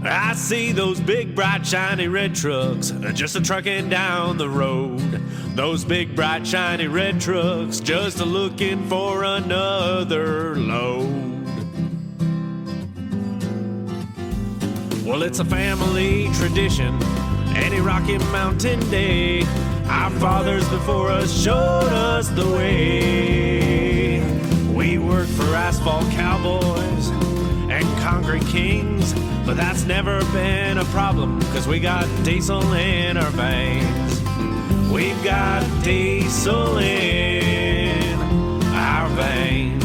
I see those big, bright, shiny red trucks just a-trucking down the road. Those big, bright, shiny red trucks just a-looking for another load. Well, it's a family tradition, any Rocky Mountain day. Our fathers before us showed us the way. We work for asphalt cowboys and concrete kings, but that's never been a problem, cause we got diesel in our veins. We've got diesel in our veins.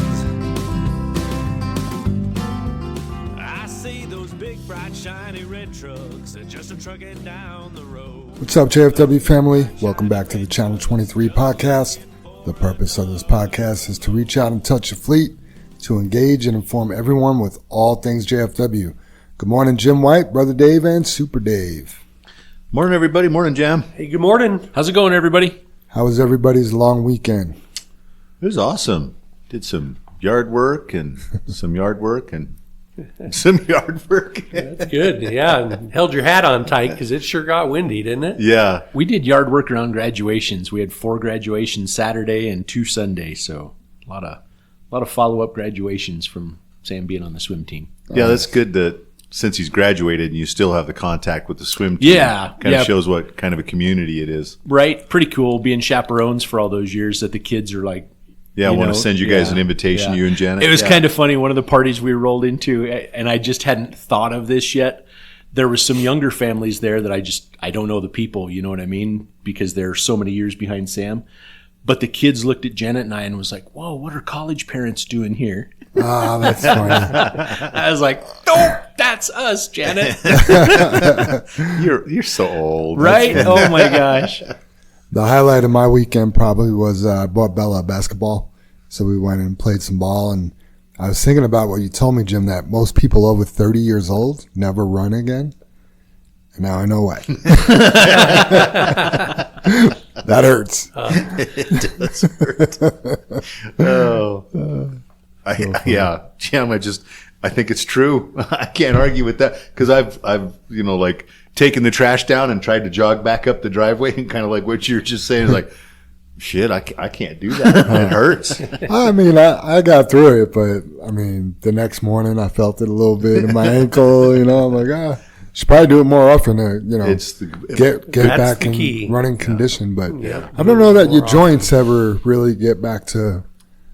I see those big, bright, shiny red trucks just a-trucking down the road. What's up, JFW family? Welcome back to the Channel 23 podcast. The purpose of this podcast is to reach out and touch the fleet, to engage and inform everyone with all things JFW. Good morning, Jim White, Brother Dave, and Super Dave. Morning, everybody. Morning, Jam. Hey, good morning. How's it going, everybody? How was everybody's long weekend? It was awesome. Did some yard work and some yard work and some yard work. That's good. Yeah, and held your hat on tight because it sure got windy, didn't it? Yeah. We did yard work around graduations. We had 4 graduations Saturday and 2 Sundays, so a lot of follow-up graduations from Sam being on the swim team. Yeah, that's good that since he's graduated and you still have the contact with the swim team. Yeah. Kind of shows what kind of a community it is. Right. Pretty cool being chaperones for all those years that the kids are like, yeah, I want to send you guys an invitation, you and Janet. It was kind of funny. One of the parties we rolled into, and I just hadn't thought of this yet, there was some younger families there that I don't know the people, you know what I mean? Because they're so many years behind Sam. But the kids looked at Janet and I and was like, whoa, what are college parents doing here? Ah, that's funny. I was like, oh, that's us, Janet. You're so old. Right? Oh, my gosh. The highlight of my weekend probably was I bought Bella basketball. So we went and played some ball. And I was thinking about what you told me, Jim, that most people over 30 years old never run again. And now I know why. That hurts. It does hurt. Yeah, Jam, I think it's true. I can't argue with that because I've taken the trash down and tried to jog back up the driveway and kind of like what you're just saying is like, shit, I can't do that. It hurts. I mean, I got through it, but I mean, the next morning I felt it a little bit in my ankle. I'm like, should probably do it more often to, get back in running condition. But I don't know that your joints ever really get back to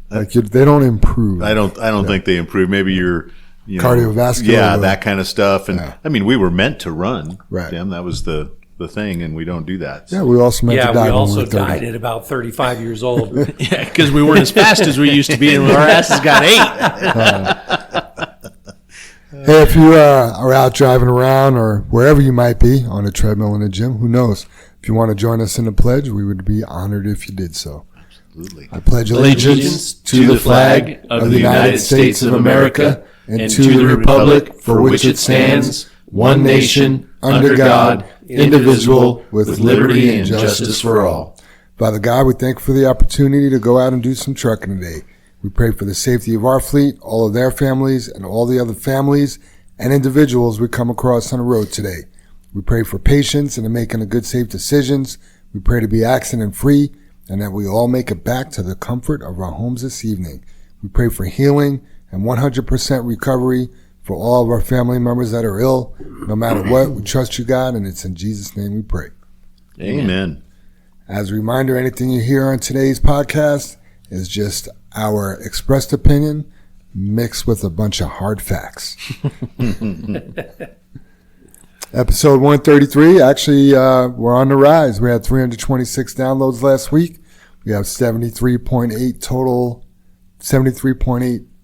they don't improve. I don't think they improve. Maybe your cardiovascular, that kind of stuff. And I mean, we were meant to run. Right. Tim, that was the thing, and we don't do that. Yeah, we also meant to die. We also died at about 35 years old. Yeah, because we weren't as fast as we used to be, and our asses got ate. Hey, if you are out driving around or wherever you might be on a treadmill in a gym, who knows? If you want to join us in the pledge, we would be honored if you did so. Absolutely. I pledge allegiance to the flag of the United States of America and to the republic for which it stands, one nation, under God, indivisible, with liberty and justice for all. Father God, we thank you for the opportunity to go out and do some trucking today. We pray for the safety of our fleet, all of their families, and all the other families and individuals we come across on the road today. We pray for patience and in making the good, safe decisions. We pray to be accident-free and that we all make it back to the comfort of our homes this evening. We pray for healing and 100% recovery for all of our family members that are ill. No matter what, we trust you, God, and it's in Jesus' name we pray. Amen. As a reminder, anything you hear on today's podcast is just our expressed opinion mixed with a bunch of hard facts. Episode 133, actually, we're on the rise. We had 326 downloads last week. We have 73.8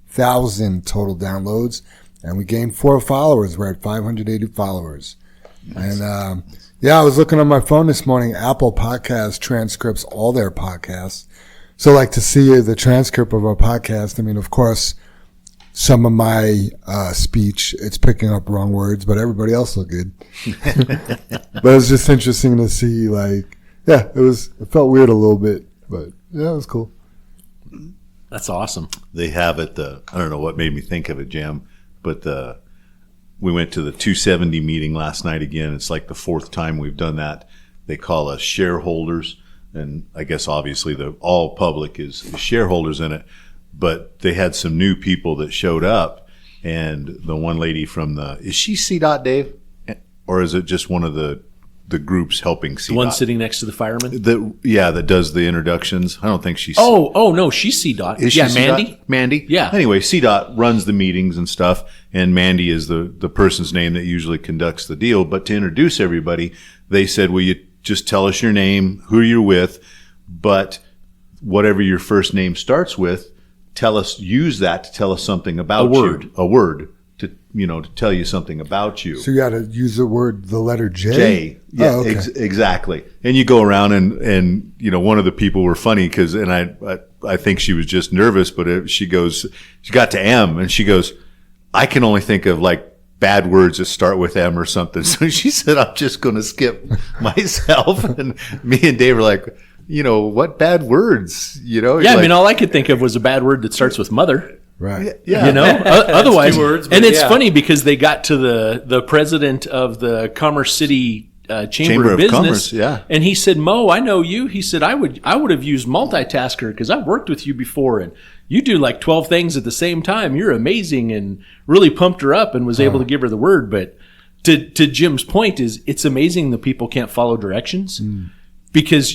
thousand total downloads. And we gained 4 followers. We're at 580 followers. Nice. And I was looking on my phone this morning. Apple Podcasts transcripts all their podcasts. So to see the transcript of our podcast, I mean, of course, some of my speech, it's picking up wrong words, but everybody else looked good. But it's just interesting to see, it felt weird a little bit, but yeah, it was cool. That's awesome. They have it, I don't know what made me think of it, Jam, but we went to the 270 meeting last night again. It's like the fourth time we've done that. They call us shareholders, and I guess obviously the all public is shareholders in it. But they had some new people that showed up, and the one lady from is she CDOT, Dave, or is it just one of the groups helping CDOT? The one sitting next to the fireman? That does the introductions. I don't think she's. Oh no, she's CDOT. Is she Mandy. CDOT? Mandy. Yeah. Anyway, CDOT runs the meetings and stuff, and Mandy is the person's name that usually conducts the deal. But to introduce everybody, they said, "Will you just tell us your name, who you're with, but whatever your first name starts with, use that to tell us something about you. A word to tell you something about you." So you got to use the letter J? J. Yeah, Oh, okay. Exactly. And you go around and one of the people were funny because, and I think she was just nervous, but she got to M and she goes, "I can only think of like bad words that start with M or something." So she said, "I'm just going to skip myself." And me and Dave were like, what bad words? Yeah, like, I mean, all I could think of was a bad word that starts with mother. Right. Yeah. Otherwise, words, and it's yeah. funny because they got to the president of the Commerce City Chamber of Business, Commerce, yeah. and he said, "Mo, I know you." He said, "I would have used multitasker because I've worked with you before, and you do like 12 things at the same time. You're amazing," and really pumped her up and was able to give her the word. But to Jim's point it's amazing the people can't follow directions because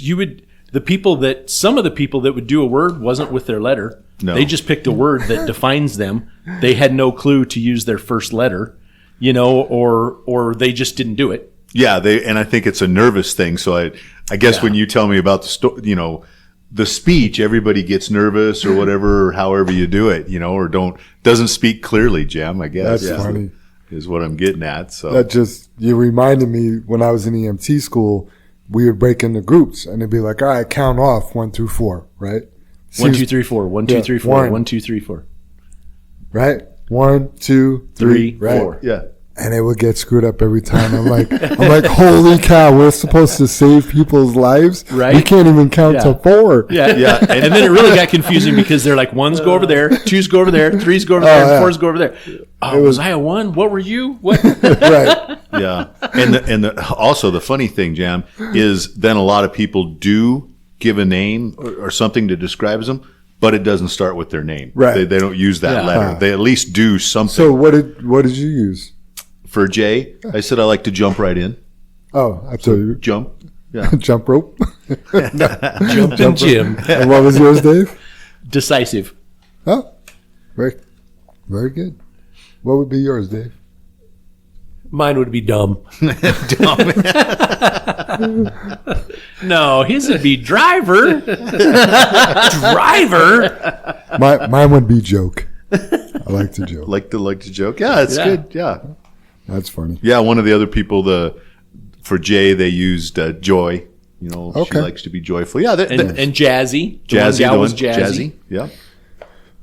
some of the people that would do a word wasn't with their letter. No. They just picked a word that defines them. They had no clue to use their first letter, or they just didn't do it. Yeah, and I think it's a nervous thing. So I guess when you tell me about the speech, everybody gets nervous or whatever, or however you do it, or doesn't speak clearly, Jim, I guess. That's funny. Is what I'm getting at. So You reminded me when I was in EMT school, we would break into groups and it'd be like, all right, count off 1 through 4, right? 1, 2, 3, 4. 1, 2, 3, 4. one. 1, 2, 3, 4. Right? 1, 2, 3, 3, right? 4. yeah. And it would get screwed up every time. I'm like, holy cow, we're supposed to save people's lives. Right. We can't even count to 4. Yeah. Yeah. And then it really got confusing because they're like, 1s go over there, 2s go over there, 3s go over there, and 4s go over there. Oh, was I a 1? What were you? What? Right. Yeah. And also the funny thing, Jam, is then a lot of people do give a name or something that describes them, but it doesn't start with their name. Right. They don't use that letter. They at least do something. So what did you use? For J, I said I like to jump right in. Oh, I told you. Jump. Yeah. Jump rope. Jumping Jim. And what was yours, Dave? Decisive. Oh, very, very good. What would be yours, Dave? Mine would be dumb. No, his would be driver. Driver? Mine would be joke. I like to joke. like to joke. Yeah, it's good. Yeah. That's funny. Yeah, one of the other people, for Jay, they used joy. She likes to be joyful. Yeah, And Jazzy. Jazzy. The one gal was Jazzy. Yeah.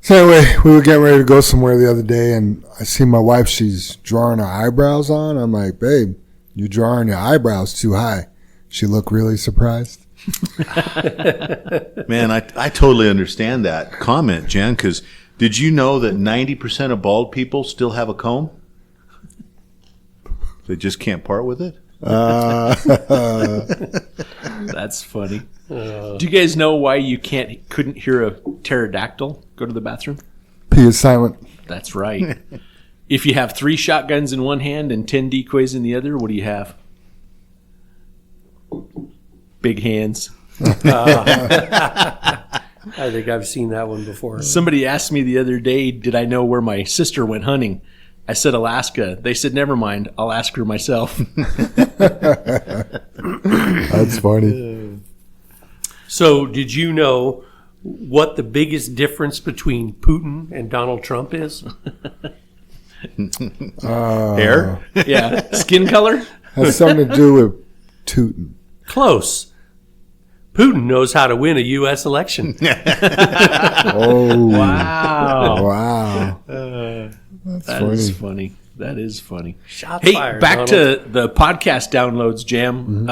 So anyway, we were getting ready to go somewhere the other day, and I see my wife. She's drawing her eyebrows on. I'm like, babe, you're drawing your eyebrows too high. She looked really surprised. Man, I totally understand that comment, Jen, because did you know that 90% of bald people still have a comb? They just can't part with it? That's funny. Do you guys know why you couldn't hear a pterodactyl go to the bathroom? P is silent. That's right. If you have 3 shotguns in one hand and 10 decoys in the other, what do you have? Big hands. I think I've seen that one before. Somebody asked me the other day, did I know where my sister went hunting? I said Alaska. They said, never mind. I'll ask her myself. That's funny. So did you know what the biggest difference between Putin and Donald Trump is? Hair? Yeah. Skin color? Has something to do with tooting. Close. Putin knows how to win a U.S. election. Oh. Wow. Wow. That's That funny. is funny. That is funny. Shots Hey, fired, back Donald. to the podcast downloads, Jam.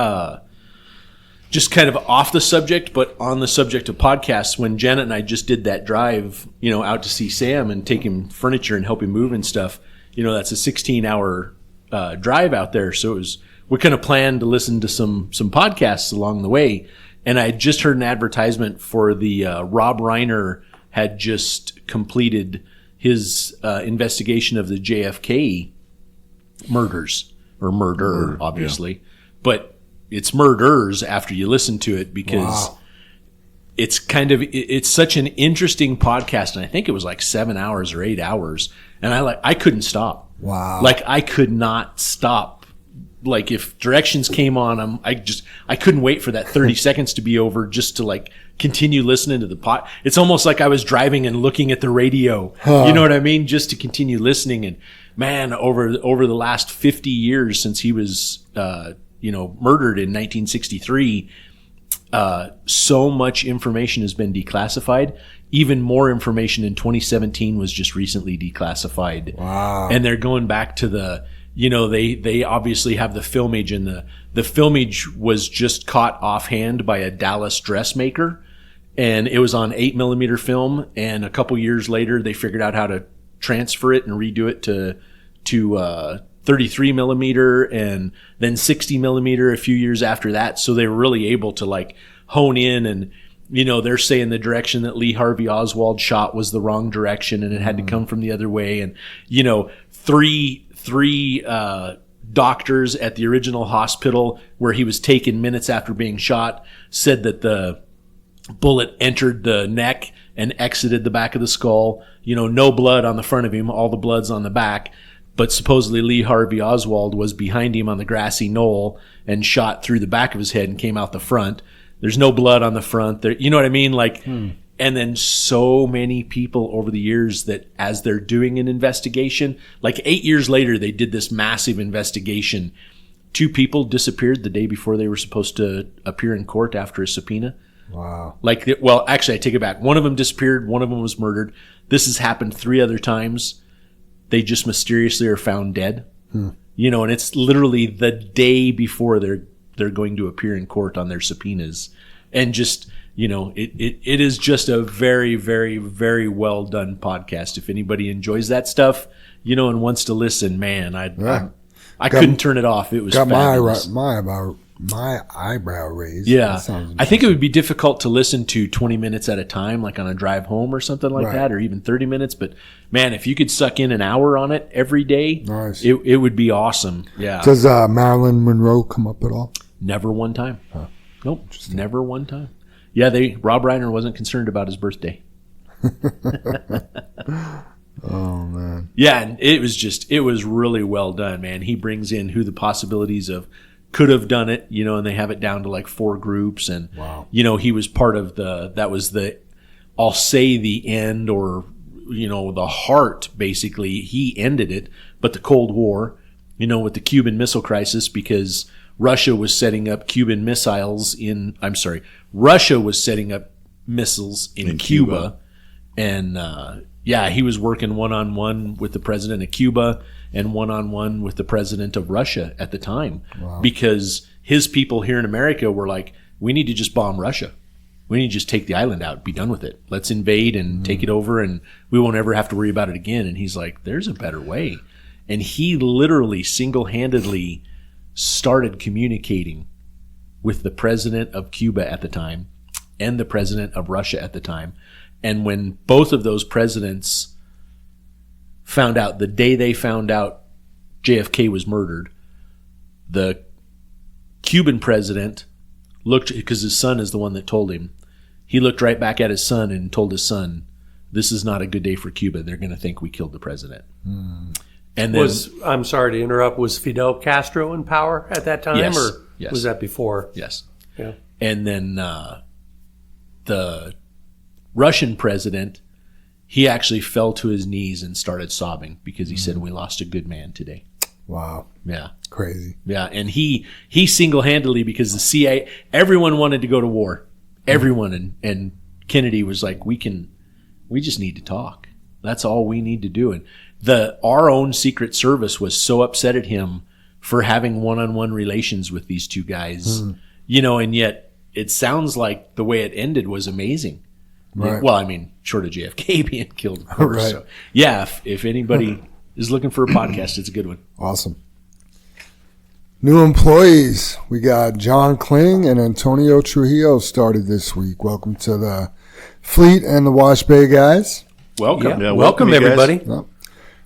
Just kind of off the subject, but on the subject of podcasts, when Janet and I just did that drive, out to see Sam and take him furniture and help him move and stuff, that's a 16-hour drive out there. So we kind of planned to listen to some podcasts along the way. And I had just heard an advertisement for the Rob Reiner had just completed his investigation of the JFK murders, or murder, obviously. Yeah. But it's murders after you listen to it, because it's it's such an interesting podcast. And I think it was like 7 hours or 8 hours. And I couldn't stop. Wow. Like, I could not stop. Like, if directions came on, I couldn't wait for that 30 seconds to be over just to like continue listening to the pod. It's almost like I was driving and looking at the radio. You know what I mean? Just to continue listening. And man, over the last 50 years since he was, murdered in 1963, so much information has been declassified. Even more information in 2017 was just recently declassified. Wow. And they're going back to they obviously have the filmage, and the filmage was just caught offhand by a Dallas dressmaker, and it was on 8mm film. And a couple years later, they figured out how to transfer it and redo it to 33mm, and then 60mm a few years after that. So they were really able to like hone in, and they're saying the direction that Lee Harvey Oswald shot was the wrong direction, and it had to come from the other way. And three doctors at the original hospital where he was taken minutes after being shot said that the bullet entered the neck and exited the back of the skull. No blood on the front of him, all the blood's on the back. But supposedly Lee Harvey Oswald was behind him on the grassy knoll and shot through the back of his head and came out the front. There's no blood on the front there. You know what I mean? Like, and then so many people over the years that as they're doing an investigation, like 8 years later, they did this massive investigation. 2 people disappeared the day before they were supposed to appear in court after a subpoena. Wow. Actually, I take it back. One of them disappeared. One of them was murdered. This has happened 3 other times. They just mysteriously are found dead. And it's literally the day before they're going to appear in court on their subpoenas. And just, it is just a very, very, very well done podcast. If anybody enjoys that stuff, and wants to listen, man, I couldn't turn it off. It was fabulous. My eyebrow raised. Yeah. I think it would be difficult to listen to 20 minutes at a time, like on a drive home or something like that, or even 30 minutes. But man, if you could suck in an hour on it every day, nice. it would be awesome. Yeah. Does Marilyn Monroe come up at all? Never one time. Nope. Never one time. Yeah, Rob Reiner wasn't concerned about his birthday. Oh man. Yeah, and it was really well done, man. He brings in who the possibilities of could have done it, and they have it down to like 4 groups. And, wow. He was part of I'll say the end, or, the heart, basically. He ended it, but the Cold War, with the Cuban Missile Crisis, because Russia was setting up Russia was setting up missiles in Cuba. And, he was working one-on-one with the president of Cuba and one-on-one with the president of Russia at the time. Wow. Because his people here in America were like, we need to just bomb Russia. We need to just take the island out, be done with it. Let's invade and take it over, and we won't ever have to worry about it again. And he's like, there's a better way. And he literally single-handedly started communicating with the president of Cuba at the time and the president of Russia at the time. And when both of those presidents found out, the day they found out JFK was murdered, the Cuban president looked, because his son is the one that told him, he looked right back at his son and told his son, this is not a good day for Cuba. They're going to think we killed the president. And then, I'm sorry to interrupt, was Fidel Castro in power at that time? Yes, or yes. was that before? Yes. Yeah. And then the Russian president, he actually fell to his knees and started sobbing because he said, we lost a good man today. Wow. Yeah. Crazy. Yeah. And he single-handedly, because the CIA, everyone wanted to go to war. Everyone. And Kennedy was like, we just need to talk. That's all we need to do. And our own Secret Service was so upset at him for having one-on-one relations with these 2 guys, and yet it sounds like the way it ended was amazing. Right. Well, I mean, short of JFK being killed, of course. Right. So, yeah, if anybody is looking for a podcast, it's a good one. Awesome. New employees. We got John Kling and Antonio Trujillo started this week. Welcome to the Fleet and the Wash Bay guys. Welcome. Yeah, welcome, welcome you guys. everybody.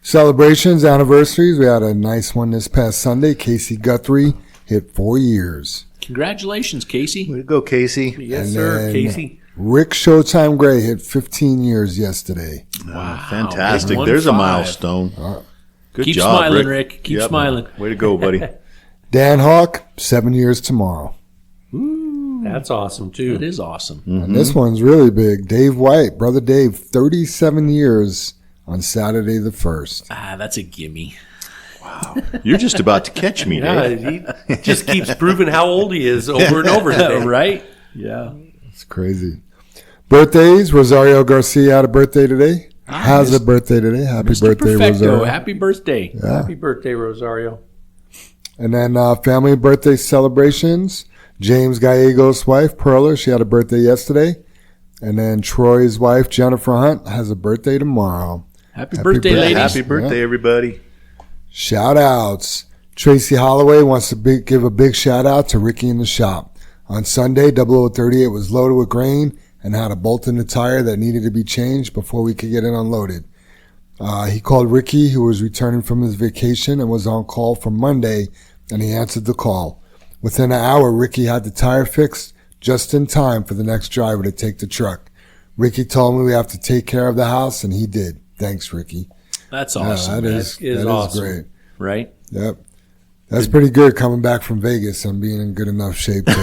Celebrations, anniversaries. We had a nice one this past Sunday. Casey Guthrie hit 4 years. Congratulations, Casey. Way to go, Casey. Yes, And sir, then Casey. Rick Showtime Gray hit 15 years yesterday. Wow, fantastic. Big There's a 1-5. milestone. Good Keep job, smiling, Rick. Keep Yep. smiling. Way to go, buddy. Dan Hawk, 7 years tomorrow. That's awesome too. It is awesome. And this one's really big. Dave White, Brother Dave, 37 years on Saturday the 1st. That's a gimme. You're just about to catch me, Yeah, Dave. he just keeps proving how old he is over and over today. Right? Yeah. It's crazy. Birthdays, Rosario Garcia had a birthday today. Has a birthday today. Happy Mr. birthday, Perfecto. Rosario. Happy birthday. Happy birthday, Rosario. And then family birthday celebrations. James Gallegos' wife, Perla, she had a birthday yesterday. And then Troy's wife, Jennifer Hunt, has a birthday tomorrow. Happy birthday, birthday. ladies. Happy birthday, everybody. Shout outs. Tracy Holloway wants to give a big shout out to Ricky in the shop. On Sunday, 0038 was loaded with grain and had a bolt in the tire that needed to be changed before we could get it unloaded. He called Ricky, who was returning from his vacation and was on call for Monday, and he answered the call. Within an hour, Ricky had the tire fixed just in time for the next driver to take the truck. Ricky told me we have to take care of the house, and he did. Thanks, Ricky. That's Yeah, awesome. that is awesome. great. Right? Yep. That's pretty good coming back from Vegas and being in good enough shape to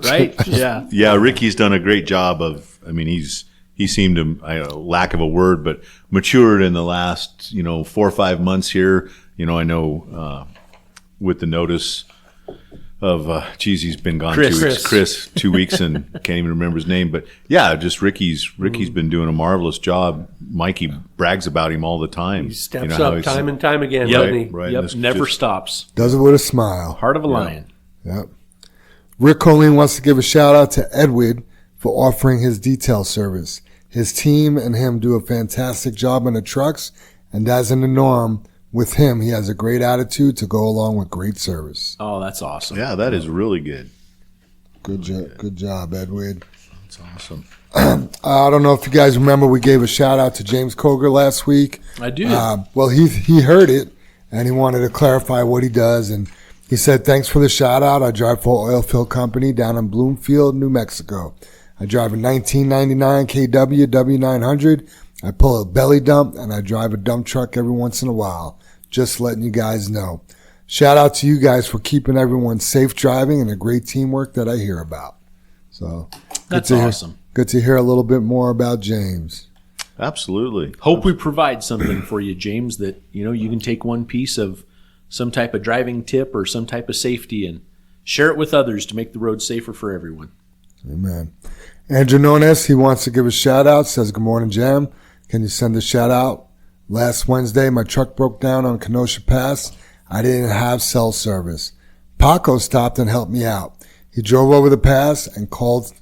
Right? Yeah. Yeah, Ricky's done a great job of. I mean, he seemed to, lack of a word, but matured in the last 4 or 5 months here. I know with the notice of he's been gone Chris. 2 weeks. Chris 2 weeks and can't even remember his name. But yeah, just Ricky's been doing a marvelous job. Mikey brags about him all the time. He steps how up he's- time and time again, Yep. doesn't he? Right. Yep. This Never just- stops. does it with a smile. Heart of a lion. Yep. Rick Colleen wants to give a shout out to Edwin for offering his detail service. His team and him do a fantastic job on the trucks, and as in the norm, with him, he has a great attitude to go along with great service. Oh, that's awesome. Yeah, that is really good. Good job, Edwin. That's awesome. I don't know if you guys remember, we gave a shout out to James Koger last week. I do. Well, he heard it, and he wanted to clarify what he does, and he said, thanks for the shout out. I drive for an oil field company down in Bloomfield, New Mexico. I drive a 1999 KW W900. I pull a belly dump, and I drive a dump truck every once in a while. Just letting you guys know. Shout out to you guys for keeping everyone safe driving and the great teamwork that I hear about. So That's good to awesome. Good to hear a little bit more about James. Absolutely. Hope we provide something for you, James, that you can take one piece of some type of driving tip or some type of safety and share it with others to make the road safer for everyone. Amen. Andrew Nones, he wants to give a shout out, says, good morning, Jam. Can you send a shout out? Last Wednesday, my truck broke down on Kenosha Pass. I didn't have cell service. Paco stopped and helped me out. He drove over the pass and called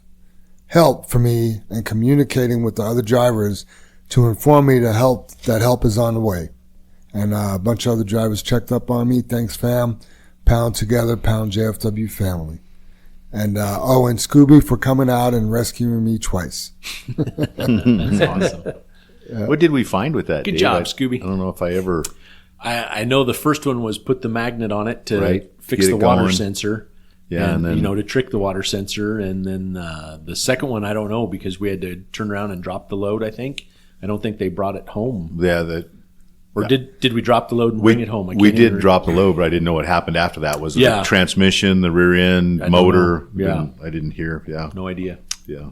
help for me and communicating with the other drivers to inform me that help is on the way. And a bunch of other drivers checked up on me. Thanks, fam. Pound together, pound JFW family. And and Scooby for coming out and rescuing me twice. That's awesome. What did we find with that? Good Dave? job, I Scooby. I don't know if I ever. I know the first one was put the magnet on it to Right. fix Get the it water going. sensor. Yeah, and then- to trick the water sensor. And then the second one, I don't know, because we had to turn around and drop the load, I think. I don't think they brought it home. Yeah, Or did we drop the load and bring it home? We did drop the load, but I didn't know what happened after that. Was it Yeah. the transmission, the rear end, don't motor? know. Yeah. I didn't hear. Yeah, No idea. yeah.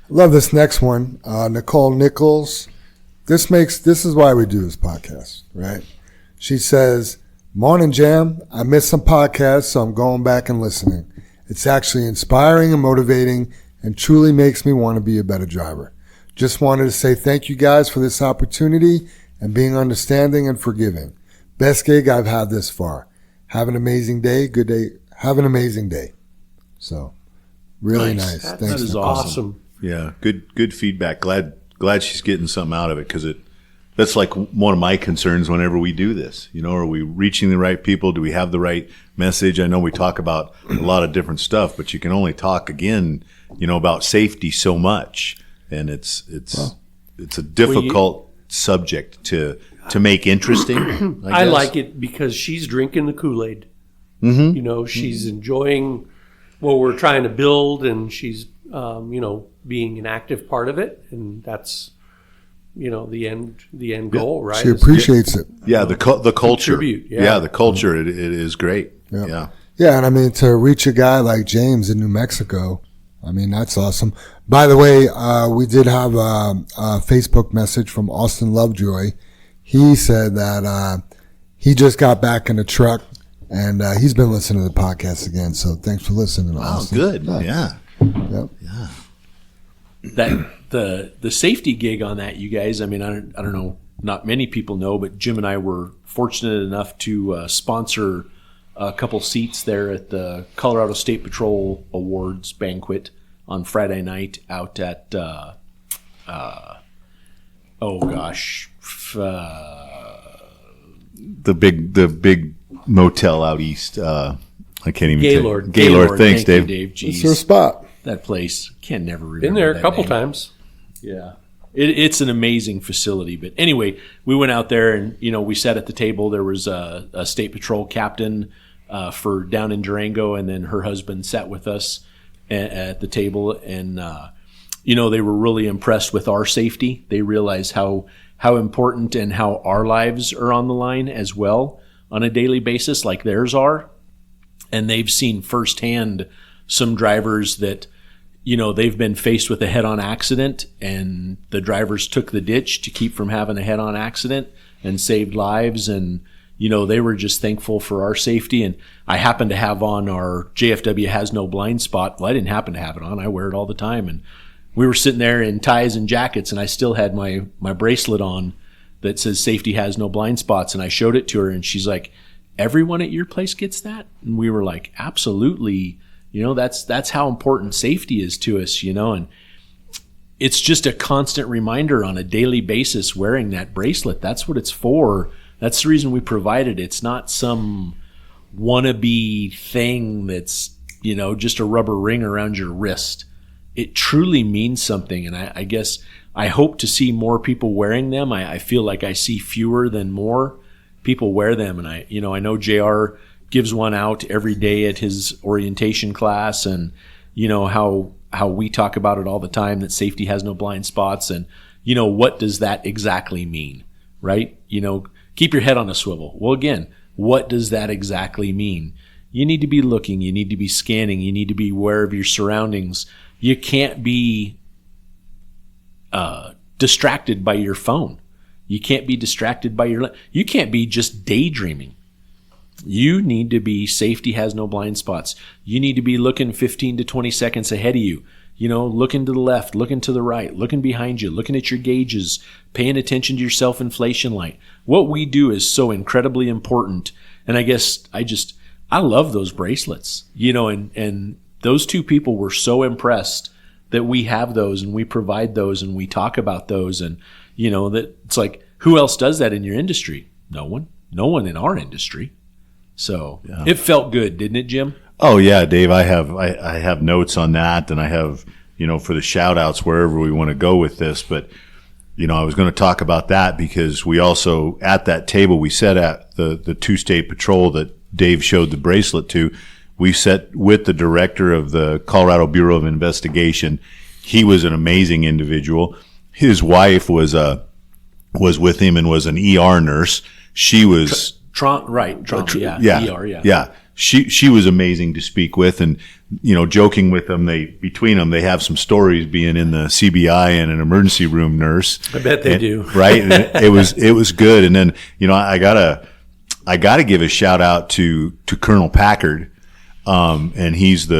Love this next one. Nicole Nichols. This is why we do this podcast, right? She says, morning, Jam. I missed some podcasts, so I'm going back and listening. It's actually inspiring and motivating and truly makes me want to be a better driver. Just wanted to say thank you guys for this opportunity and being understanding and forgiving. Best gig I've had this far. Have an amazing day. Good day. Have an amazing day. So, really nice. That Thanks, is Nicole. awesome. Yeah, good feedback. Glad she's getting something out of it because that's like one of my concerns whenever we do this. You know, are we reaching the right people? Do we have the right message? I know we talk about a lot of different stuff, but you can only talk again, you know, about safety so much, and it's a difficult subject to make interesting. I like it because she's drinking the Kool-Aid. Mm-hmm. You know, she's enjoying what we're trying to build, and she's, you know, being an active part of it, and that's, you know, the end goal, right? She appreciates it. Yeah, the culture. Contribute, yeah. The culture. It is great. Yeah. Yeah, and I mean, to reach a guy like James in New Mexico, I mean, that's awesome. By the way, we did have a Facebook message from Austin Lovejoy. He said that he just got back in the truck, and he's been listening to the podcast again. So thanks for listening, Austin. Good. Yeah. Yep. Yeah. That the safety gig on that, you guys. I mean, I don't know. Not many people know, but Jim and I were fortunate enough to sponsor a couple seats there at the Colorado State Patrol Awards banquet on Friday night out at the big motel out east. I can't even Gaylord. Gaylord. Thanks, Thank Dave. you, Dave. It's Jeez. her spot. That place, can never remember. Been there a that couple name. times. Yeah. It's an amazing facility. But anyway, we went out there and, you know, we sat at the table. There was a state patrol captain for down in Durango, and then her husband sat with us at the table. And, you know, they were really impressed with our safety. They realized how important and how our lives are on the line as well on a daily basis, like theirs are. And they've seen firsthand some drivers that, you know, they've been faced with a head-on accident, and the drivers took the ditch to keep from having a head-on accident and saved lives. And, you know, they were just thankful for our safety. And I happened to have on our JFW Has No Blind Spot. Well, I didn't happen to have it on. I wear it all the time. And we were sitting there in ties and jackets, and I still had my bracelet on that says Safety Has No Blind Spots. And I showed it to her, and she's like, everyone at your place gets that? And we were like, absolutely. You know, that's how important safety is to us, you know, and it's just a constant reminder on a daily basis wearing that bracelet. That's what it's for. That's the reason we provide it. It's not some wannabe thing that's, you know, just a rubber ring around your wrist. It truly means something, and I guess I hope to see more people wearing them. I feel like I see fewer than more people wear them, and I know JR gives one out every day at his orientation class, and you know how we talk about it all the time, that safety has no blind spots. And you know, what does that exactly mean, right? You know, keep your head on a swivel. Well, again, what does that exactly mean? You need to be looking, you need to be scanning, you need to be aware of your surroundings. You can't be distracted by your phone. You can't be distracted by you can't be just daydreaming. You need to be, safety has no blind spots. You need to be looking 15 to 20 seconds ahead of you. You know, looking to the left, looking to the right, looking behind you, looking at your gauges, paying attention to your self-inflation light. What we do is so incredibly important. And I guess I love those bracelets, you know, and those two people were so impressed that we have those and we provide those and we talk about those. And, you know, that it's like, who else does that in your industry? No one in our industry. So It felt good, didn't it, Jim? Oh yeah, Dave. I have notes on that, and I have, you know, for the shout outs wherever we want to go with this. But you know, I was going to talk about that because we also, at that table, we sat at the two state patrol that Dave showed the bracelet to. We sat with the director of the Colorado Bureau of Investigation. He was an amazing individual. His wife was with him and was an ER nurse. She was trauma, ER, yeah. She was amazing to speak with, and you know, joking with them, between them they have some stories being in the CBI and an emergency room nurse. I bet they do. Right? And it was good. And then, you know, I gotta give a shout out to Colonel Packard, and he's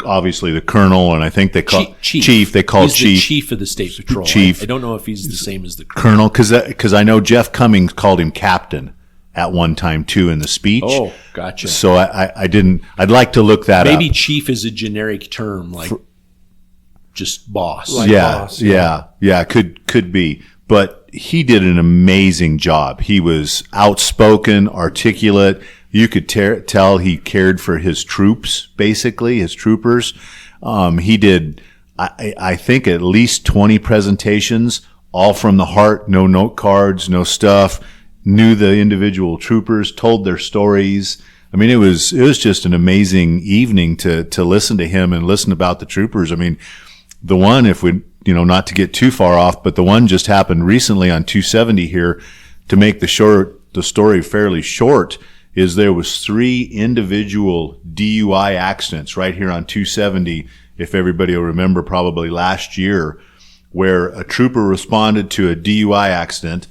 obviously the colonel, and I think they call chief. They call he's chief the chief of the state patrol. Chief. I don't know if he's the same as the colonel, because I know Jeff Cummings called him captain at one time too in the speech. Oh, gotcha. So I'd like to look that up. Maybe chief is a generic term, like just boss. Like boss, yeah. Could be. but he did an amazing job. He was outspoken, articulate. You could tell he cared for his troops, basically, his troopers. He did, I think, at least 20 presentations, all from the heart, no note cards, no stuff, knew the individual troopers, told their stories. I mean, it was just an amazing evening to listen to him and listen about the troopers. I mean, the one, if we, not to get too far off, but the one just happened recently on 270 here. To make the story fairly short, is there was 3 individual DUI accidents right here on 270, if everybody will remember, probably last year, where a trooper responded to a DUI accident.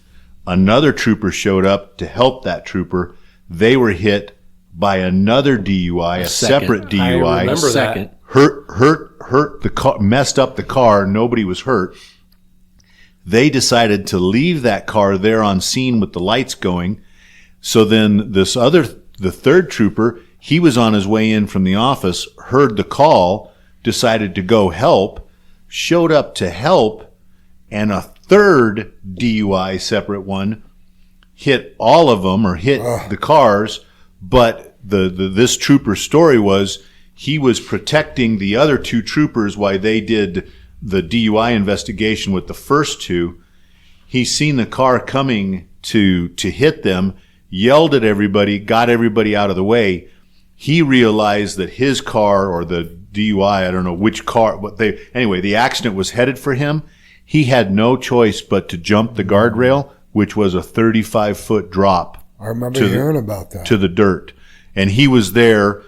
Another trooper showed up to help that trooper. They were hit by another DUI, a separate DUI. I remember that. Hurt the car, messed up the car. Nobody was hurt. They decided to leave that car there on scene with the lights going. So then the third trooper, he was on his way in from the office, heard the call, decided to go help, showed up to help, and a third DUI, separate one, hit all of them, or hit the cars. But this trooper's story was he was protecting the other 2 troopers while they did the DUI investigation with the first 2. He seen the car coming to hit them, yelled at everybody, got everybody out of the way. He realized that his car, or the DUI, I don't know which car, but anyway, the accident was headed for him. He had no choice but to jump the guardrail, which was a 35-foot drop. I remember hearing about that. To the dirt. And he was there,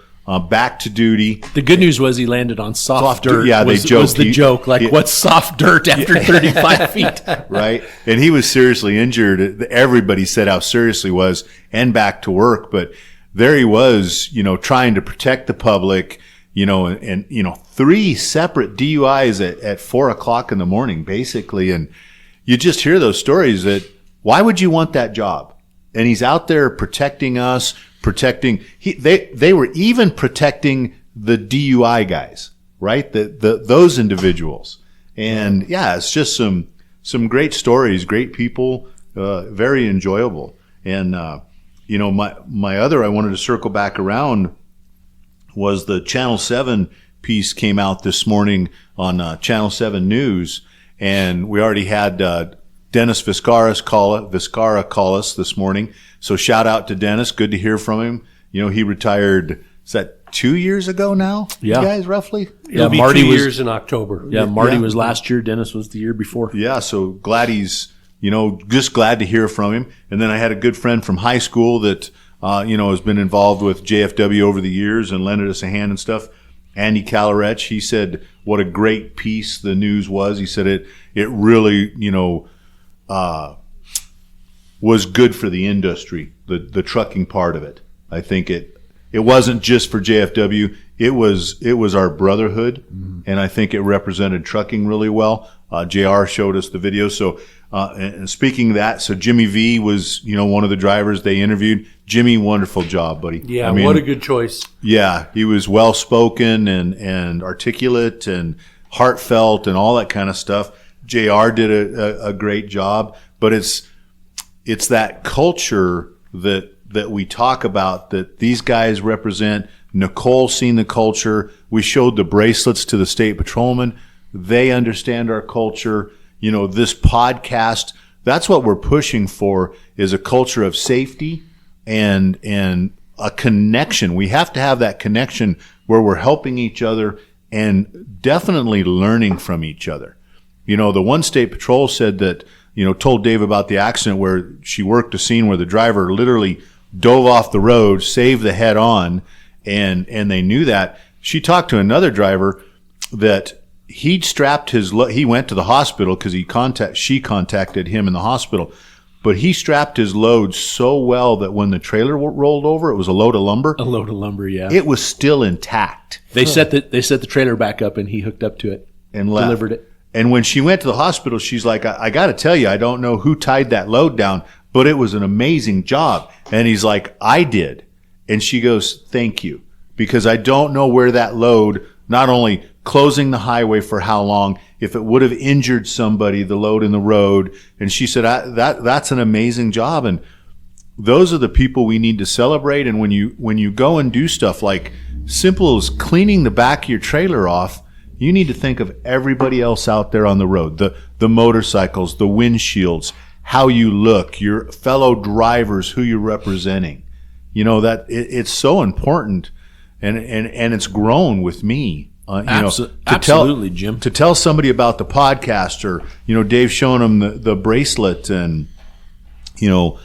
back to duty. The good news was he landed on soft dirt. Yeah, they joked. Was the joke. What's soft dirt after 35 feet? Right. And he was seriously injured. Everybody said how serious he was, and back to work. But there he was, trying to protect the public, and 3 separate DUIs at 4:00 in the morning, basically. And you just hear those stories that, why would you want that job? And he's out there protecting us, they were even protecting the DUI guys, right? Those individuals. And yeah, it's just some great stories, great people, very enjoyable. And, my other, I wanted to circle back around, was the Channel 7 piece came out this morning on Channel 7 News. And we already had, Dennis Viscara call us this morning. So shout out to Dennis. Good to hear from him. He retired, is that 2 years ago now? Yeah. You guys, roughly? It'll be Marty 2 was- years in October. Yeah, Marty was last year. Dennis was the year before. Yeah, so glad he's, just glad to hear from him. And then I had a good friend from high school that, has been involved with JFW over the years and lended us a hand and stuff. Andy Calarech, he said what a great piece the news was. He said it really, was good for the industry, the trucking part of it. I think it wasn't just for JFW. It was our brotherhood, and I think it represented trucking really well. JR showed us the video. So, and speaking of that, so Jimmy V was, one of the drivers they interviewed. Jimmy, wonderful job, buddy. Yeah, what a good choice. Yeah, he was well spoken and articulate and heartfelt and all that kind of stuff. JR did a great job, but it's that culture that we talk about, that these guys represent. Nicole seen the culture. We showed the bracelets to the state patrolmen. They understand our culture. This podcast, that's what we're pushing for, is a culture of safety and a connection. We have to have that connection where we're helping each other and definitely learning from each other. The one state patrol said that, told Dave about the accident where she worked a scene where the driver literally dove off the road, saved the head on, and they knew that. She talked to another driver that he'd strapped he went to the hospital because she contacted him in the hospital, but he strapped his load so well that when the trailer rolled over, it was a load of lumber. A load of lumber, yeah. It was still intact. They set the trailer back up, and he hooked up to it and left. Delivered it. And when she went to the hospital, she's like, I got to tell you, I don't know who tied that load down, but it was an amazing job. And he's like, I did. And she goes, thank you, because I don't know where that load not only closing the highway for how long, if it would have injured somebody, the load in the road. And she said, that's an amazing job. And those are the people we need to celebrate. And when you go and do stuff like simple as cleaning the back of your trailer off, you need to think of everybody else out there on the road, the motorcycles, the windshields, how you look, your fellow drivers, who you're representing. You know, that it's so important, and it's grown with me. Absolutely, Jim. To tell somebody about the podcast, or Dave showing them the bracelet, and at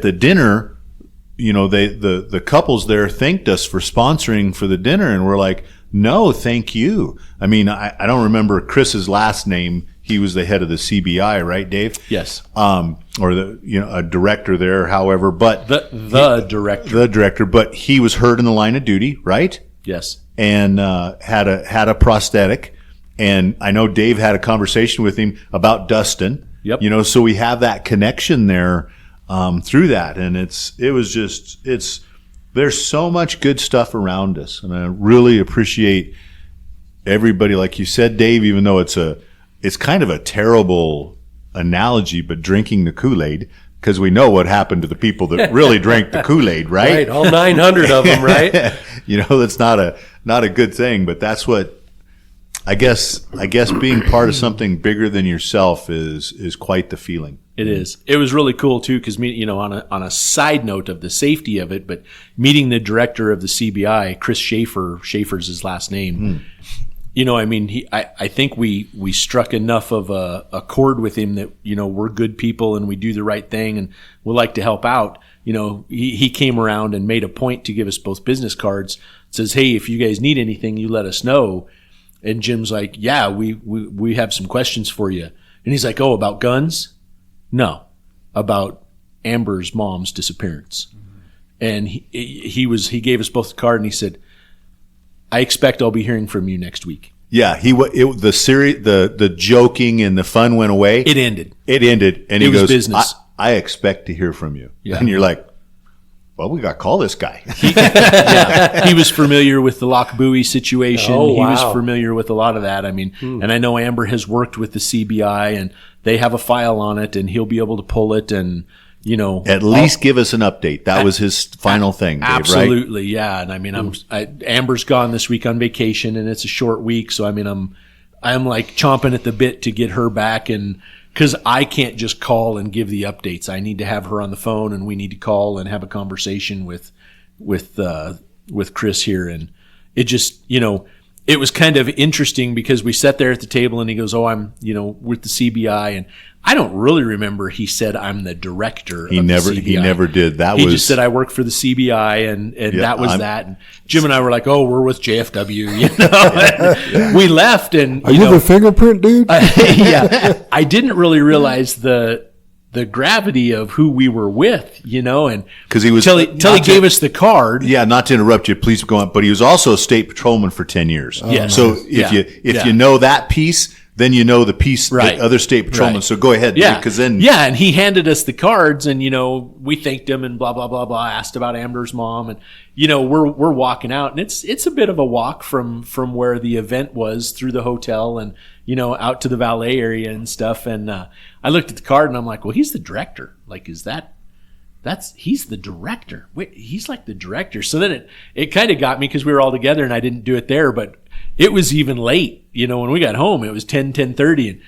the dinner, the couples there thanked us for sponsoring for the dinner, and we're like, no, thank you. I mean, I don't remember Chris's last name. He was the head of the CBI, right, Dave? Yes. Or a director there, however, but the director, but he was hurt in the line of duty, right? Yes. And had a prosthetic, and I know Dave had a conversation with him about Dustin. Yep. So we have that connection there through that, and there's so much good stuff around us, and I really appreciate everybody, like you said, Dave. Even though it's kind of a terrible analogy, but drinking the Kool-Aid, because we know what happened to the people that really drank the Kool-Aid, right? Right, all 900 of them, right? That's not a good thing, but that's what I guess being part of something bigger than yourself is quite the feeling. It is. It was really cool too, because on a side note of the safety of it, but meeting the director of the CBI, Chris Schaefer's his last name. I think we struck enough of a chord with him that we're good people and we do the right thing and we like to help out. He came around and made a point to give us both business cards. Says, hey, if you guys need anything, you let us know. And Jim's like, yeah, we have some questions for you. And he's like, oh, about guns? No, about Amber's mom's disappearance. And he gave us both the card, and he said, I expect I'll be hearing from you next week. Yeah, the joking and the fun went away. It ended, and he was goes, business. I expect to hear from you. Yeah. And you're like, well, we got to call this guy. He was familiar with the lock buoy situation. Oh, wow. He was familiar with a lot of that. I mean, and I know Amber has worked with the CBI, and they have a file on it, and he'll be able to pull it, and at least give us an update. That was his final thing, Dave, absolutely, right? yeah. And I mean, Amber's gone this week on vacation, and it's a short week, so I mean, I'm like chomping at the bit to get her back, and because I can't just call and give the updates. I need to have her on the phone, and we need to call and have a conversation with Chris here. And it just, it was kind of interesting because we sat there at the table, and he goes, oh, I'm, with the CBI. And I don't really remember he said I'm the director of the CBI. He never did. He just said I work for the CBI, and that was that. And Jim and I were like, oh, we're with JFW, We left, and Are you the fingerprint dude? yeah, I didn't really realize the gravity of who we were with, and because he was till he gave us the card. Yeah, not to interrupt you, please go on. But he was also a state patrolman for 10 years. Yes. So if you know that piece, then you know the piece, right. The other state patrolman. Right. So go ahead, because then and he handed us the cards, and we thanked him and blah blah blah blah. Asked about Amber's mom, and we're walking out, and it's a bit of a walk from where the event was through the hotel, and out to the valet area and stuff. And I looked at the card, and I'm like, well, he's the director. Like, he's the director. Wait, he's like the director. So then it kind of got me because we were all together, and I didn't do it there, but it was even late. When we got home, it was 10:30, and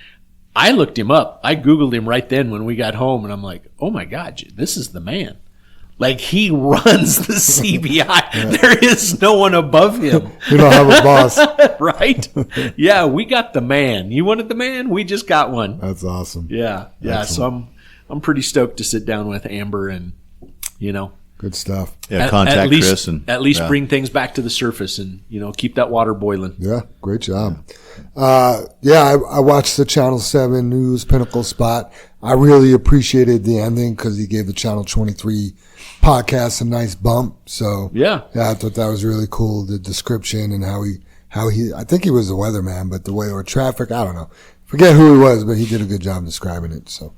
I looked him up. I Googled him right then when we got home, and I'm like, oh my God, this is the man. Like, he runs the CBI. There is no one above him. We don't have a boss. Right? Yeah, we got the man. You wanted the man? We just got one. That's awesome. Yeah. Excellent. So I'm pretty stoked to sit down with Amber and, Good stuff. Yeah, contact Chris and at least bring things back to the surface and keep that water boiling. Yeah, great job. I watched the Channel 7 News Pinnacle spot. I really appreciated the ending because he gave the Channel 23 podcast a nice bump. So yeah, I thought that was really cool. The description and how he I think he was a weatherman, but the way or traffic, I don't know. Forget who he was, but he did a good job describing it. So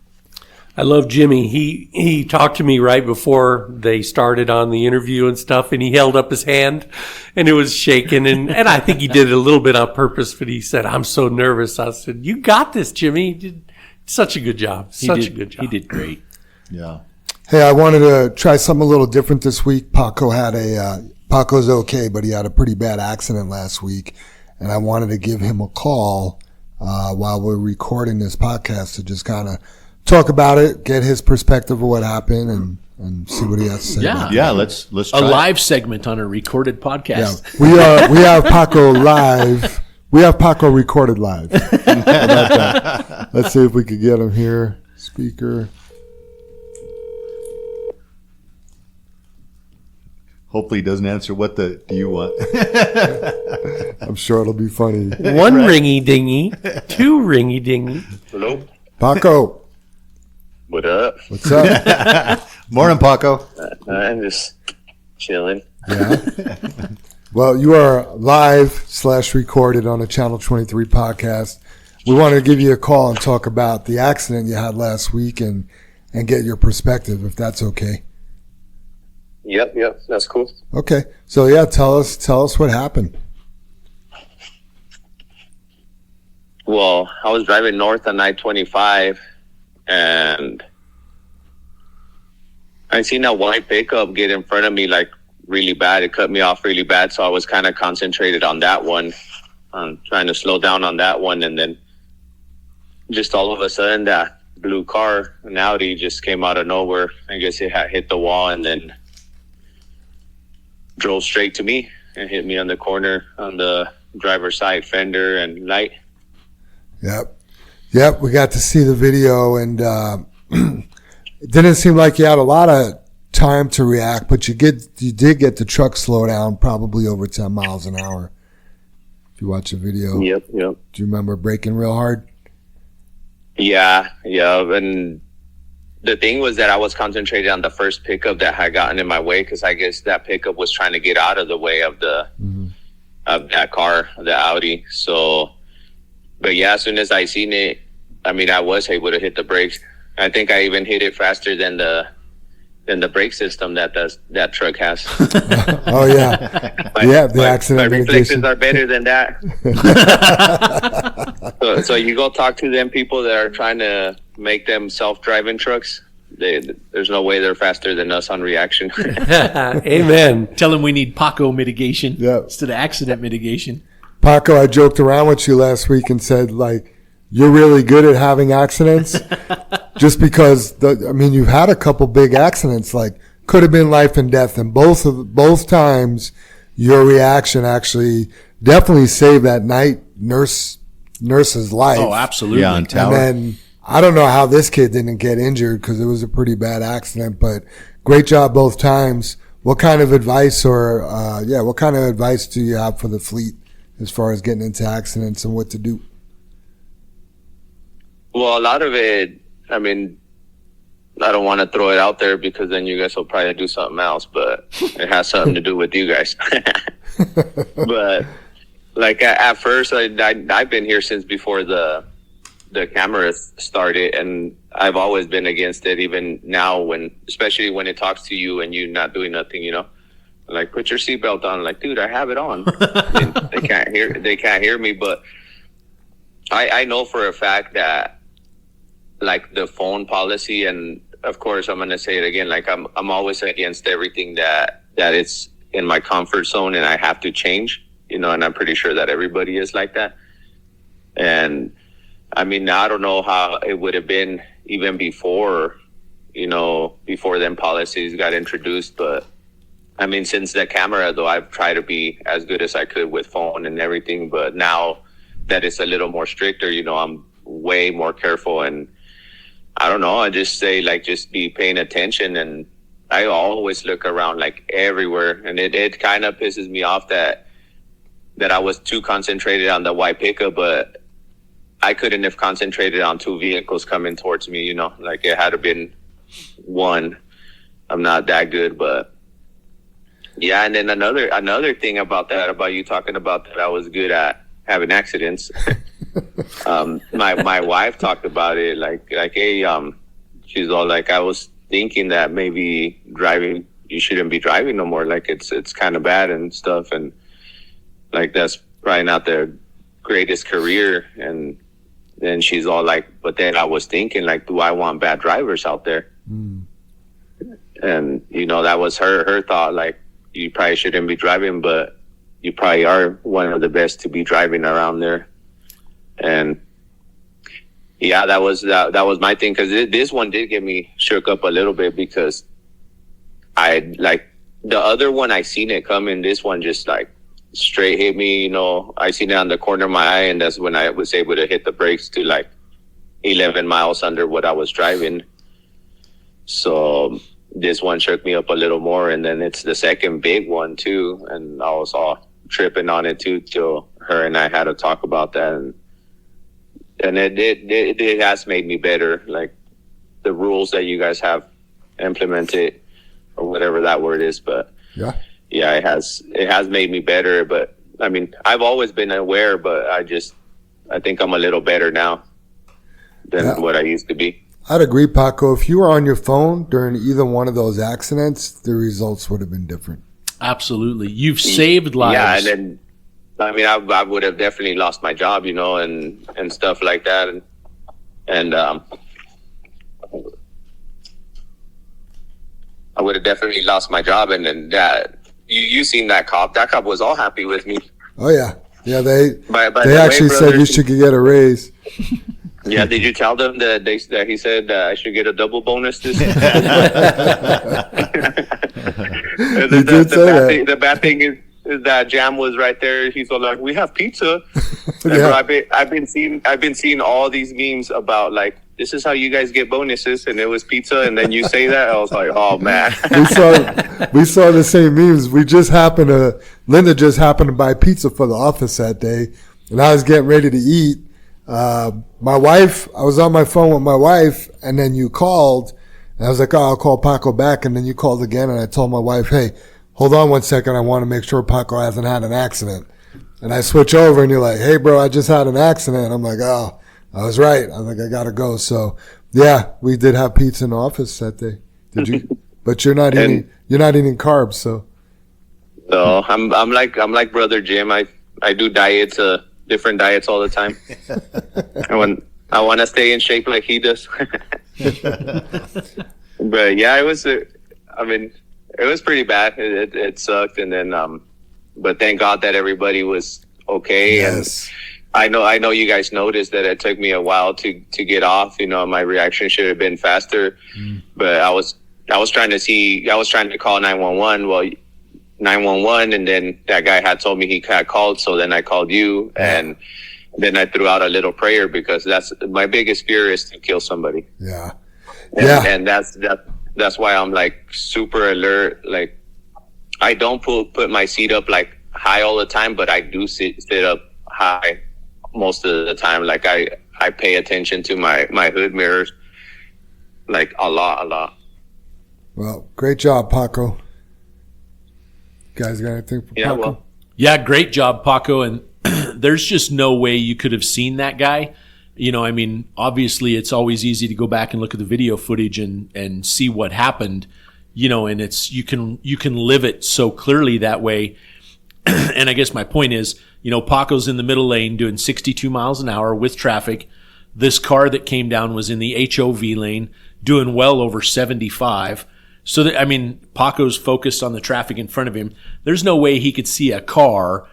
I love Jimmy. He talked to me right before they started on the interview and stuff, and he held up his hand, and it was shaking, and I think he did it a little bit on purpose, but he said, "I'm so nervous." I said, "You got this, Jimmy. You did such a good job. He did He did great. Yeah. Hey, I wanted to try something a little different this week. Paco's okay, but he had a pretty bad accident last week, and I wanted to give him a call while we're recording this podcast to just kind of talk about it, get his perspective of what happened, and see what he has to say. Yeah. about it. Yeah, let's A try it. live segment on a recorded podcast. Yeah, we have Paco live. We have Paco recorded live. How about that? Let's see if we could get him here. Speaker. Hopefully he doesn't answer what do you want? I'm sure it'll be funny. One ringy dingy, two ringy dingy. Hello. Paco, What up? what's up? Morning, Paco. I'm just chilling. Yeah. Well, you are live/recorded on the Channel 23 podcast. We wanted to give you a call and talk about the accident you had last week and get your perspective, if that's okay. Yep, that's cool. Okay. So yeah, tell us what happened. Well, I was driving north on I-25, and I seen that white pickup get in front of me like really bad. It cut me off really bad, so I was kind of concentrated on that one, on trying to slow down on that one, and then just all of a sudden that blue car, an Audi, just came out of nowhere. I guess it had hit the wall and then drove straight to me and hit me on the corner on the driver's side fender and light. Yep. We got to see the video, and it didn't seem like you had a lot of time to react, but you did get the truck slow down probably over 10 miles an hour. If you watch the video. Yep. Do you remember braking real hard? Yeah. And the thing was that I was concentrated on the first pickup that had gotten in my way, because I guess that pickup was trying to get out of the way of of that car, the Audi. So, but yeah, as soon as I seen it, I mean, I was able to hit the brakes. I think I even hit it faster than the brake system that truck has. Oh yeah. The accident my mitigation. reflexes are better than that. So you go talk to them people that are trying to make them self-driving trucks. There's no way they're faster than us on reaction. Amen. Tell them we need Paco mitigation Yep. instead of accident mitigation. Paco, I joked around with you last week and said, like, you're really good at having accidents just because, you've had a couple big accidents, like could have been life and death. And both times your reaction actually definitely saved that night nurse's life. Oh, absolutely. Yeah, on tower. And then I don't know how this kid didn't get injured because it was a pretty bad accident, but great job both times. What kind of advice what kind of advice do you have for the fleet as far as getting into accidents and what to do? Well, a lot of it, I mean, I don't want to throw it out there because then you guys will probably do something else, but it has something to do with you guys. But like at first, I've been here since before the cameras started, and I've always been against it. Even now, especially when it talks to you and you not doing nothing, like put your seatbelt on. Like, dude, I have it on. And they can't hear me, but I know for a fact that like the phone policy, and of course I'm gonna say it again, like I'm always against everything that it's in my comfort zone and I have to change, and I'm pretty sure that everybody is like that. And I mean, I don't know how it would have been even before them policies got introduced, but I mean, since the camera though, I've tried to be as good as I could with phone and everything, but now that it's a little more stricter, I'm way more careful. And I don't know, I just say like, just be paying attention. And I always look around like everywhere. And it kind of pisses me off that I was too concentrated on the white pickup, but I couldn't have concentrated on two vehicles coming towards me, like it had to been one. I'm not that good, but yeah. And then another thing about you talking about that I was good at having accidents. My wife talked about it, like, hey, she's all like, I was thinking that maybe you shouldn't be driving no more. Like it's kind of bad and stuff. And like, that's probably not the greatest career. And then she's all like, but then I was thinking, like, do I want bad drivers out there? And, you know, that was her thought. Like, you probably shouldn't be driving, but you probably are one of the best to be driving around there. And yeah, that was my thing. Cause this one did get me shook up a little bit, because I, like, the other one, I seen it coming. This one just like straight hit me, you know. I seen it on the corner of my eye, and that's when I was able to hit the brakes to like 11 miles under what I was driving. So this one shook me up a little more, and then it's the second big one too, and I was all tripping on it too, till her and I had to talk about that. And it has made me better, like the rules that you guys have implemented, or whatever that word is. But yeah, it has made me better. But I mean, I've always been aware, but I think I'm a little better now than what I used to be. I'd agree, Paco. If you were on your phone during either one of those accidents, the results would have been different. Absolutely. You've saved lives. Yeah, and then, I mean, I would have definitely lost my job, you know, and stuff like that. And I would have definitely lost my job. And then you seen that cop. That cop was all happy with me. Oh, yeah. Yeah, they the actually said you should get a raise. Yeah, did you tell them that he said I should get a double bonus this year? The bad thing is that Jam was right there. He's all like, "We have pizza." Yeah. I've been seeing all these memes about like, this is how you guys get bonuses, and it was pizza. And then you say that, I was like, oh man. we saw the same memes. Linda just happened to buy pizza for the office that day, and I was getting ready to eat. My wife, I was on my phone with my wife, and then you called, and I was like, I'll call Paco back. And then you called again, and I told my wife, hey, hold on 1 second. I want to make sure Paco hasn't had an accident. And I switch over, and you're like, hey bro, I just had an accident. I'm like, oh, I was right. I was like, I gotta go. So yeah, we did have pizza in the office that day. Did you? But you're not eating carbs, so. No, I'm like Brother Jim. I do diets, different diets all the time. I want to stay in shape like he does. But yeah, it was pretty bad. It sucked, and then but thank God that everybody was okay. Yes. And I know you guys noticed that it took me a while to get off. You know, my reaction should have been faster. But I was trying to call 911. Well, 911, and then that guy had told me he had called, so then I called you, and then I threw out a little prayer, because that's my biggest fear, is to kill somebody. Yeah. And that's why I'm like super alert. Like, I don't put my seat up like high all the time, but I do sit up high most of the time. Like I pay attention to my hood mirrors, like a lot. Well, great job, Paco. You guys got anything for Paco? Well, yeah, great job, Paco. And there's just no way you could have seen that guy. You know, I mean, obviously it's always easy to go back and look at the video footage and see what happened, you know, and it's, you can live it so clearly that way. And I guess my point is, you know, Paco's in the middle lane doing 62 miles an hour with traffic. This car that came down was in the HOV lane doing well over 75. So that, I mean, Paco's focused on the traffic in front of him. There's no way he could see a car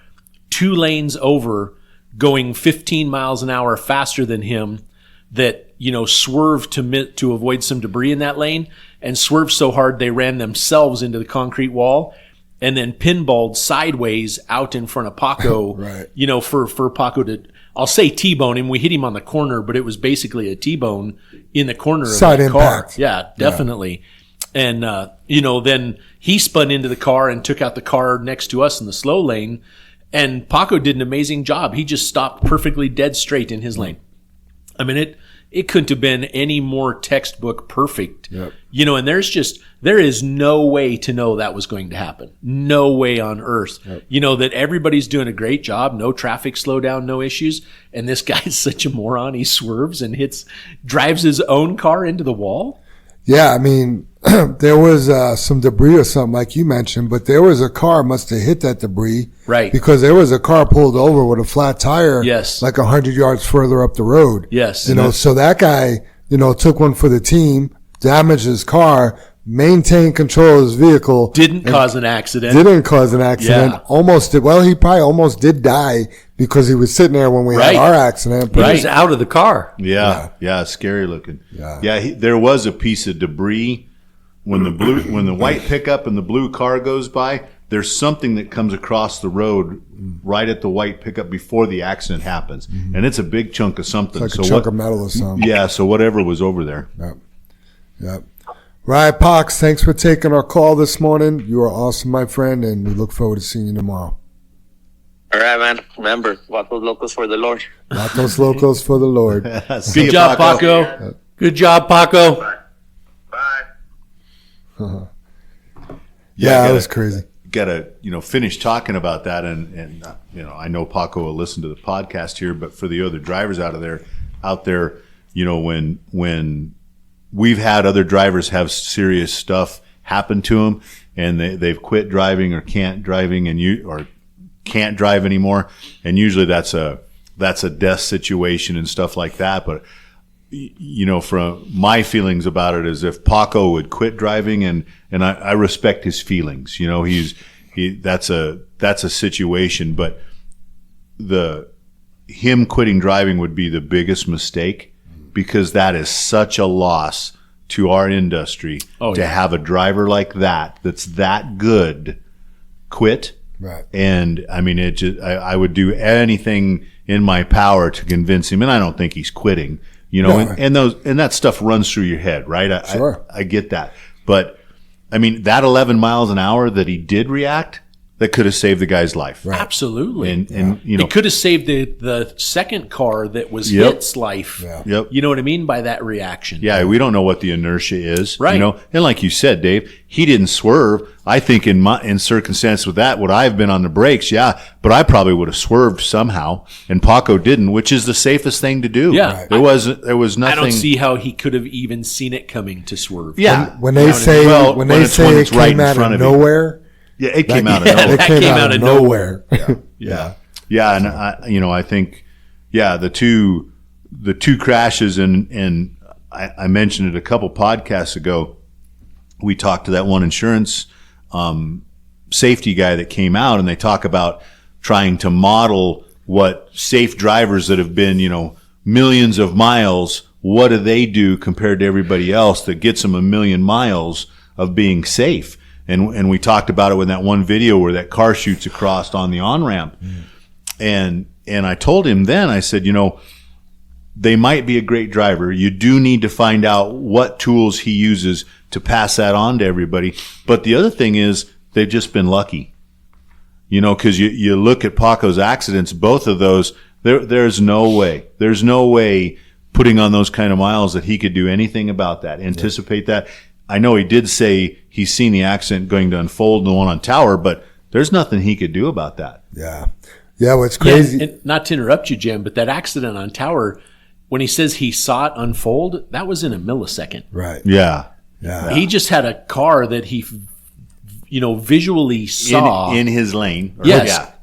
2 lanes over going 15 miles an hour faster than him that, you know, swerved to avoid some debris in that lane, and swerved so hard they ran themselves into the concrete wall and then pinballed sideways out in front of Paco. Right. You know, for Paco to, I'll say T-bone him. We hit him on the corner, but it was basically a T-bone in the corner of Side the car. impact. Yeah, definitely. Yeah. And, you know, then he spun into the car and took out the car next to us in the slow lane. And Paco did an amazing job. He just stopped perfectly dead straight in his lane. I mean, it couldn't have been any more textbook perfect. Yep. You know, and there is no way to know that was going to happen. No way on earth. Yep. You know, that everybody's doing a great job. No traffic slowdown, no issues. And this guy's such a moron. He swerves and drives his own car into the wall. Yeah, I mean, there was some debris or something like you mentioned, but there was a car must have hit that debris. Right. Because there was a car pulled over with a flat tire. Yes. Like 100 yards further up the road. Yes. You know, so that guy, you know, took one for the team, damaged his car, maintained control of his vehicle. Didn't cause an accident. Didn't cause an accident. Yeah. Almost did. Well, he probably almost did die because he was sitting there when we Right. had our accident. He was out of the car. Yeah, scary looking. Yeah. There was a piece of debris when the white pickup and the blue car goes by. There's something that comes across the road right at the white pickup before the accident happens, and it's a big chunk of something. It's like a chunk of metal or something. Yeah, so whatever was over there. Yep. Right, Pox, thanks for taking our call this morning. You are awesome, my friend, and we look forward to seeing you tomorrow. All right, man. Remember, Vatos Locos for the Lord. Vatos Locos for the Lord. See Good you, job, Paco. Good job, Paco. Bye. Yeah, that was crazy. Got to finish talking about that, and I know Paco will listen to the podcast here, but for the other drivers out there, when we've had other drivers have serious stuff happen to them, and they've quit driving or can't drive anymore, and usually that's a death situation and stuff like that. But from my feelings about it is if Paco would quit driving, and I respect his feelings. That's a situation, but him quitting driving would be the biggest mistake, because that is such a loss to our industry to have a driver like that's that good quit. Right. And I mean, I would do anything in my power to convince him, and I don't think he's quitting. And that stuff runs through your head, right? Sure. I get that. But I mean, that 11 miles an hour that he did react, that could have saved the guy's life. Right. Absolutely. And it could have saved the second car that was Yep. hit's life. Yeah. Yep. You know what I mean by that reaction? Yeah, we don't know what the inertia is, Right. And like you said, Dave, he didn't swerve. I think in circumstance with that, would I have been on the brakes? Yeah, but I probably would have swerved somehow, and Paco didn't, which is the safest thing to do. Yeah. Right. There was nothing. I don't see how he could have even seen it coming to swerve. Yeah, When they say when it it's came right out in front of of you. nowhere, yeah, it came out of yeah, nowhere. it came out of nowhere. Yeah, and I think, the two crashes, and I mentioned it a couple podcasts ago. We talked to that one insurance safety guy that came out, and they talk about trying to model what safe drivers that have been, millions of miles, what do they do compared to everybody else that gets them a million miles of being safe? And we talked about it with that one video where that car shoots across on the on-ramp. And I told him then, I said, they might be a great driver. You do need to find out what tools he uses to pass that on to everybody. But the other thing is they've just been lucky, because you look at Paco's accidents, both of those, there's no way putting on those kind of miles that he could do anything about that, anticipate that. I know he did say he's seen the accident going to unfold, the one on Tower, but there's nothing he could do about that. Yeah. Yeah, what's crazy. Yeah, and not to interrupt you, Jim, but that accident on Tower, when he says he saw it unfold, that was in a millisecond. Right. Yeah. Yeah. He just had a car that he, visually saw In his lane.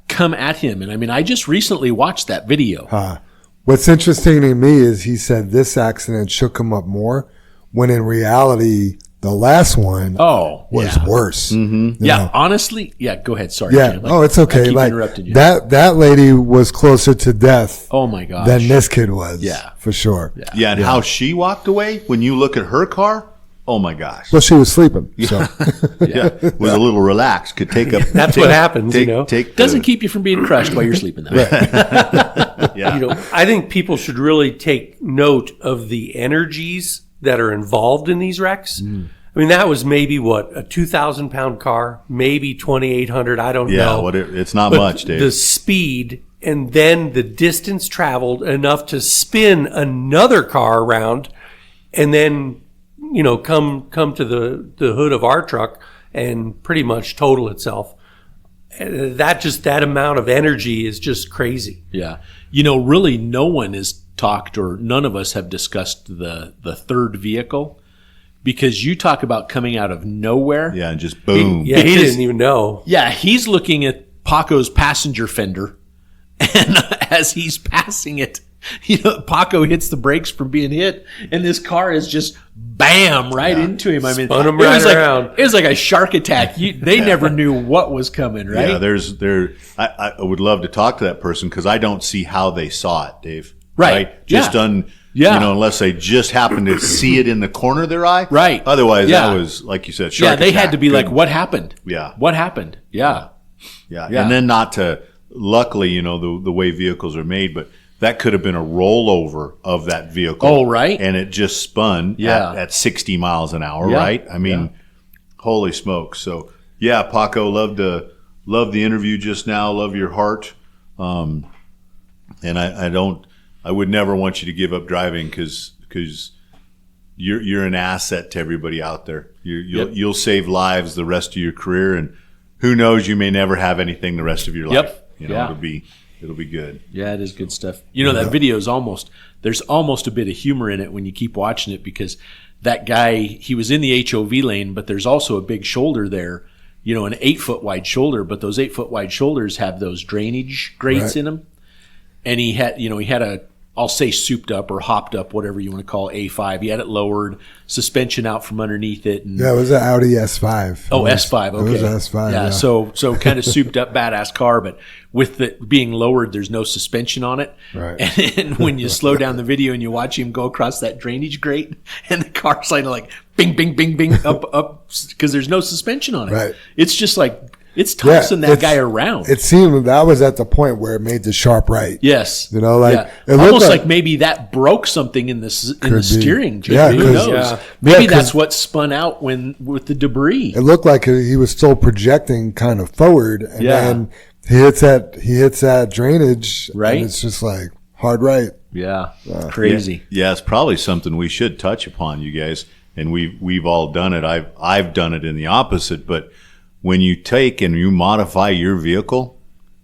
come at him. And I mean, I just recently watched that video. What's interesting to me is he said this accident shook him up more, when in reality, the last one was worse. Mm-hmm. Honestly, go ahead. Sorry. Yeah. Jim. It's okay. I keep Like interrupting you. that lady was closer to death Oh my gosh. than this kid was. Yeah. For sure. Yeah, and how she walked away when you look at her car, oh my gosh. Well, she was sleeping. So Was a little relaxed. Could take up. That's what happens, Doesn't keep you from being crushed while you're sleeping though. I think people should really take note of the energies that are involved in these wrecks. I mean, that was maybe a 2,000 pound car, maybe 2,800. I don't know. It's not But much, Dave. The speed and then the distance traveled enough to spin another car around, and then come to the hood of our truck and pretty much total itself. That amount of energy is just crazy. Yeah. Really no one has talked, or none of us have discussed the third vehicle, because you talk about coming out of nowhere. Yeah, and just boom. Yeah, he didn't even know. Yeah, he's looking at Paco's passenger fender, and as he's passing it, Paco hits the brakes from being hit, and this car is just bam right into him. I mean, Spun him it right was around. It was like a shark attack. They never knew what was coming, right? Yeah, I would love to talk to that person because I don't see how they saw it, Dave. Right. Just Yeah. unless they just happened to see it in the corner of their eye. Right. Otherwise, Yeah. that was, like you said, Yeah, shark they had attack. to be like, Good. what happened? Yeah. What happened? Yeah. Yeah. Yeah. And then not to, luckily, the way vehicles are made, but that could have been a rollover of that vehicle. Oh, right. And it just spun at 60 miles an hour, Yeah. right? I mean, holy smokes. So, yeah, Paco, love the interview just now. Love your heart. And I would never want you to give up driving because you're an asset to everybody out there. You'll save lives the rest of your career, and who knows, you may never have anything the rest of your life. Yeah. It'll be good. Yeah, it is good stuff. That video is there's almost a bit of humor in it when you keep watching it because that guy, he was in the HOV lane, but there's also a big shoulder there, an 8-foot wide shoulder, but those 8-foot wide shoulders have those drainage grates in them. And he had a, I'll say souped up or hopped up, whatever you want to call A5. He had it lowered, suspension out from underneath it. And, Yeah, it was an Audi S5. Oh, S5. Okay. It was an S5. Yeah. Yeah. So kind of souped up, badass car, but with it being lowered, there's no suspension on it. Right. And when you slow down the video and you watch him go across that drainage grate, and the car's like bing, bing, bing, bing, up, because there's no suspension on it. Right. It's just like it's tossing that guy around. It seemed that was at the point where it made the sharp right. Yes. It looked almost like maybe that broke something in the steering. Yeah, Who knows? Yeah. Maybe Yeah, 'cause that's what spun out with the debris. it looked like he was still projecting kind of forward, and then he hits that drainage, Right. And it's just like hard right. Yeah. Crazy. Yeah, it's probably something we should touch upon, you guys. And we've all done it. I've done it in the opposite, but when you take and you modify your vehicle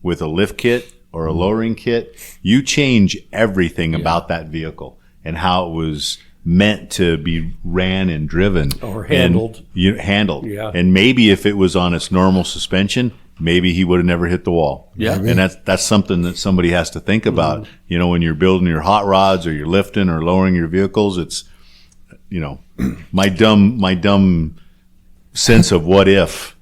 with a lift kit or a lowering kit, you change everything about that vehicle and how it was meant to be ran and driven Or handled. Handled. Yeah. And maybe if it was on its normal suspension, maybe he would have never hit the wall. Yeah. And that's something that somebody has to think about. When you're building your hot rods or you're lifting or lowering your vehicles, it's my dumb sense of what if.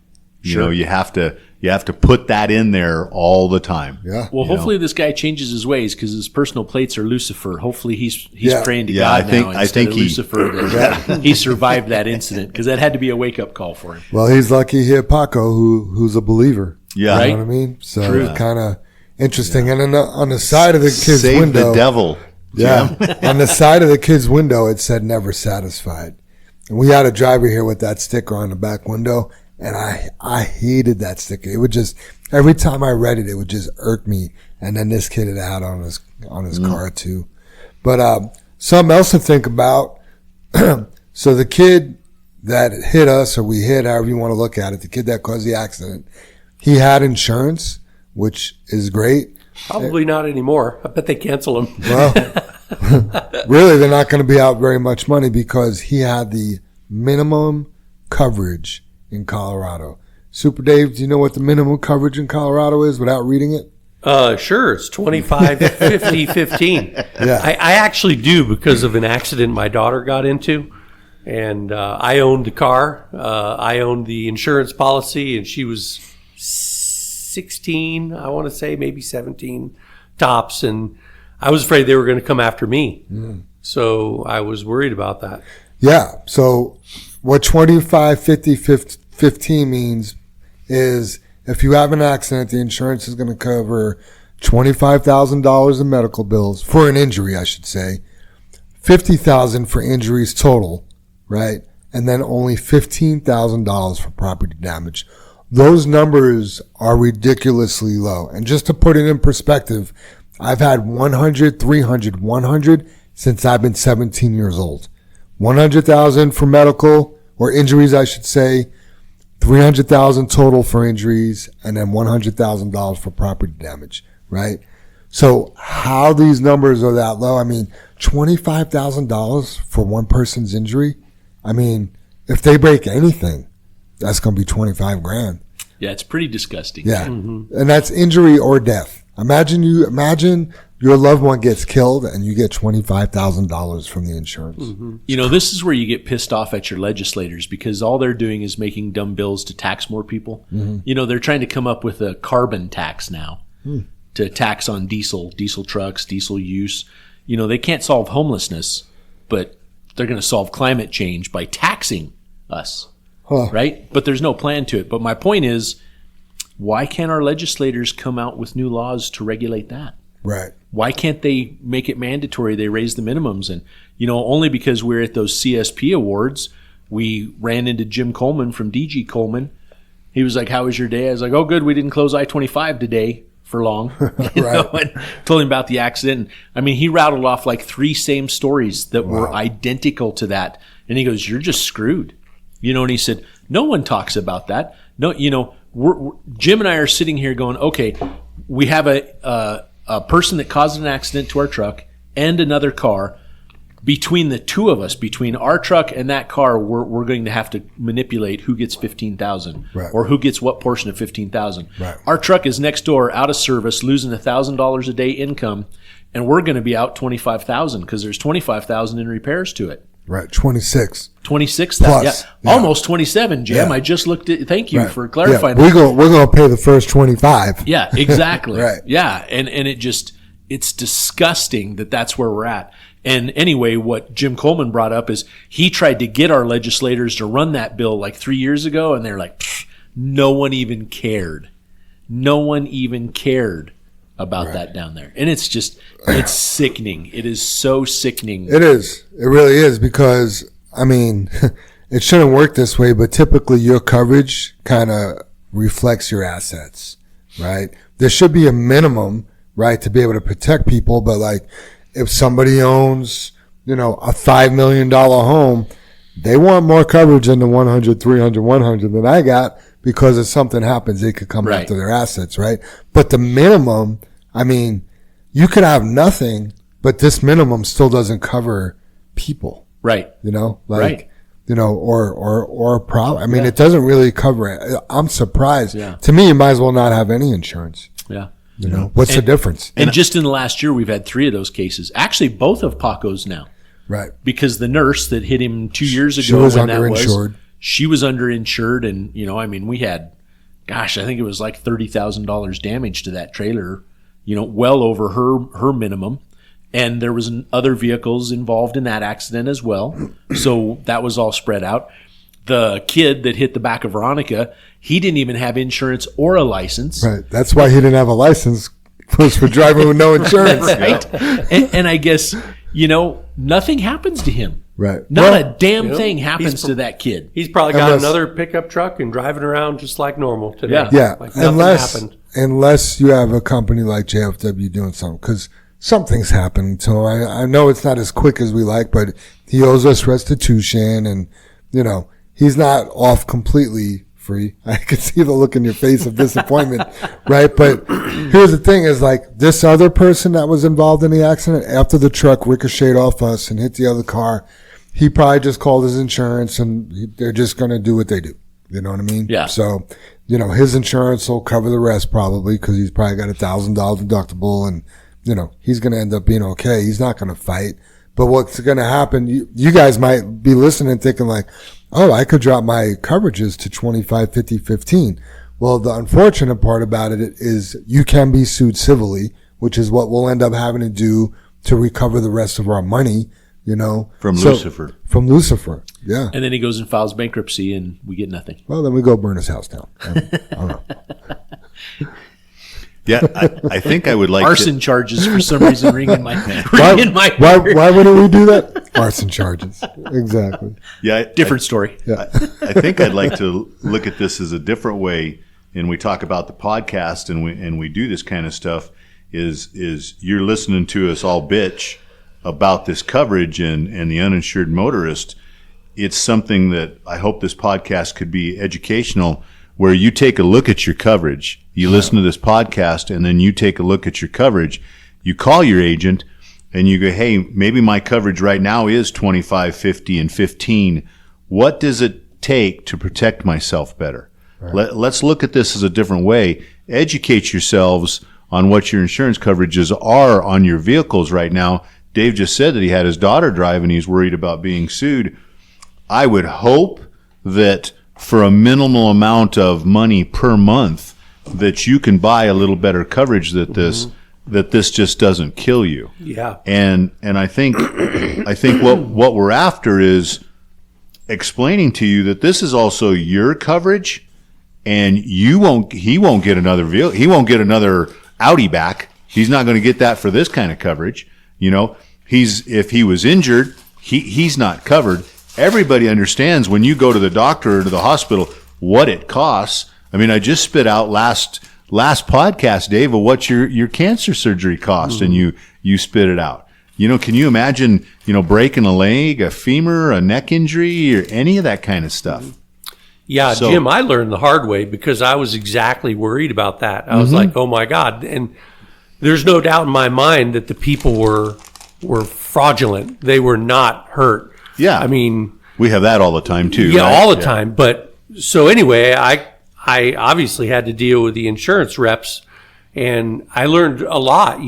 You have to put that in there all the time. Yeah. Well, hopefully this guy changes his ways because his personal plates are Lucifer. Hopefully he's praying to Yeah, God I think- now I instead think of he- Lucifer. That he survived that incident because that had to be a wake up call for him. Well, he's lucky he had Paco, who's a believer. Yeah. Right. You know what I mean? So True. kind of interesting. And on the side of the kid's Save window, the devil. yeah, on the side of the kid's window, it said "Never Satisfied." And we had a driver here with that sticker on the back window, and I hated that sticker. It would just every time I read it, it would just irk me. And then this kid had had on his car too. But something else to think about. So the kid that hit us, or we hit, however you want to look at it, the kid that caused the accident, he had insurance, which is great. Probably not anymore. I bet they cancel him. Well, really, they're not going to be out very much money because he had the minimum coverage in Colorado. Super Dave, do you know what the minimum coverage in Colorado is without reading it? Sure. It's 25, 50, 15. Yeah. I actually do because of an accident my daughter got into. And I owned the car. I owned the insurance policy, and she was 16, I want to say, maybe 17 tops. And I was afraid they were going to come after me. So I was worried about that. Yeah. So what 25, 50, 15 means is if you have an accident, the insurance is going to cover $25,000 in medical bills for an injury, I should say, $50,000 for injuries total, right? And then only $15,000 for property damage. Those numbers are ridiculously low. And just to put it in perspective, I've had 100, 300, 100 since I've been 17 years old. 100,000 for medical or injuries, I should say, 300,000 total for injuries, and then $100,000 for property damage, right? So how these numbers are that low? I mean, $25,000 for one person's injury. I mean, if they break anything, that's going to be 25 grand. Yeah, it's pretty disgusting. Yeah. And that's injury or death. Imagine your loved one gets killed and you get $25,000 from the insurance. You know, this is where you get pissed off at your legislators because all they're doing is making dumb bills to tax more people. You know, they're trying to come up with a carbon tax now to tax on diesel trucks, diesel use. You know, they can't solve homelessness, but they're going to solve climate change by taxing us. Right? But there's no plan to it. But my point is, why can't our legislators come out with new laws to regulate that? Right. Why can't they make it mandatory? They raise the minimums. And, you know, only because we're at those CSP awards, we ran into Jim Coleman from DG Coleman. He was like, how was your day? I was like, oh, good. We didn't close I-25 today for long. You know, and told him about the accident. I mean, he rattled off like 3 same stories that were identical to that. And he goes, you're just screwed. You know, and he said, no one talks about that. No, you know, Jim and I are sitting here going, okay, we have a person that caused an accident to our truck and another car. Between the two of us, between our truck and that car, we're going to have to manipulate who gets $15,000 or who gets what portion of $15,000. Right. Our truck is next door, out of service, losing $1,000 a day income, and we're going to be out $25,000 because there's $25,000 in repairs to it. Right. 26. 26. Plus, yeah. Almost 27, Jim. Yeah. I just looked at. Thank you for clarifying. Yeah. We're going to pay the first 25. Yeah, exactly. Right. Yeah, and it's disgusting that that's where we're at. And anyway, what Jim Coleman brought up is he tried to get our legislators to run that bill like 3 years ago, and they're like, no one even cared. No one even cared about that down there. And it's just, it's sickening. It is so sickening. It is. It really is because, I mean, it shouldn't work this way, but typically your coverage kind of reflects your assets, right? There should be a minimum, right, to be able to protect people, but like, if somebody owns, you know, a $5 million home, they want more coverage than the 100, 300, 100 that I got because if something happens, they could come after their assets, right? But the minimum, I mean, you could have nothing, but this minimum still doesn't cover people. Right. You know, like, you know, or problem. I mean, it doesn't really cover it. I'm surprised. Yeah. To me, you might as well not have any insurance. Yeah. You know, what's the difference? And just in the last year, we've had 3 of those cases. Actually, both of Paco's now. Right. Because the nurse that hit him 2 years ago, she was underinsured. She was underinsured. And, you know, I mean, we had, gosh, I think it was like $30,000 damage to that trailer, you know, well over her minimum. And there was other vehicles involved in that accident as well. So that was all spread out. The kid that hit the back of Veronica, he didn't even have insurance or a license. Right. That's why he didn't have a license, was for driving with no insurance. Right. And I guess, you know, nothing happens to him. Right. Not a damn thing happens to that kid. He's probably got another pickup truck and driving around just like normal today. Yeah. Yeah. Like nothing happened. Unless you have a company like JFW doing something, because something's happened to him. I know it's not as quick as we like, but he owes us restitution and, you know, he's not off completely free. I can see the look in your face of disappointment, right? But here's the thing is like this other person that was involved in the accident after the truck ricocheted off us and hit the other car, he probably just called his insurance and they're just going to do what they do. You know what I mean? Yeah. So, you know, his insurance will cover the rest probably because he's probably got $1,000 deductible and, you know, he's going to end up being okay. He's not going to fight. But what's going to happen, you guys might be listening thinking like, oh, I could drop my coverages to 25, 50, 15. Well, the unfortunate part about it is you can be sued civilly, which is what we'll end up having to do to recover the rest of our money, you know. From Lucifer. From Lucifer, yeah. And then he goes and files bankruptcy and we get nothing. Well, then we go burn his house down. I don't know. Yeah, I think I would like arson charges for some reason ring in my Why wouldn't we do that? Arson charges. Exactly. Yeah, different story. Yeah. I think I'd like to look at this as a different way. And we talk about the podcast, and we do this kind of stuff. Is you're listening to us all bitch about this coverage and the uninsured motorist. It's something that I hope this podcast could be educational, where you take a look at your coverage. You listen to this podcast, and then you take a look at your coverage. You call your agent, and you go, hey, maybe my coverage right now is 25, 50, and 15. what does it take to protect myself better? Right. Let's look at this as a different way. Educate yourselves on what your insurance coverages are on your vehicles right now. Dave just said that he had his daughter drive and he's worried about being sued. I would hope that for a minimal amount of money per month that you can buy a little better coverage that this just doesn't kill you. Yeah. And I think what we're after is explaining to you that this is also your coverage, and he won't get another vehicle. He won't get another Audi back. He's not going to get that for this kind of coverage. If he was injured, he's not covered. Everybody understands when you go to the doctor or to the hospital what it costs. I mean, I just spit out last podcast, Dave, of what your cancer surgery cost, and you spit it out. Can you imagine, breaking a leg, a femur, a neck injury, or any of that kind of stuff? Yeah, so, Jim, I learned the hard way because I was exactly worried about that. I was like, oh my God. And there's no doubt in my mind that the people were fraudulent. They were not hurt. Yeah. I mean, we have that all the time too. Yeah, right? all the time. But so anyway, I obviously had to deal with the insurance reps, and I learned a lot.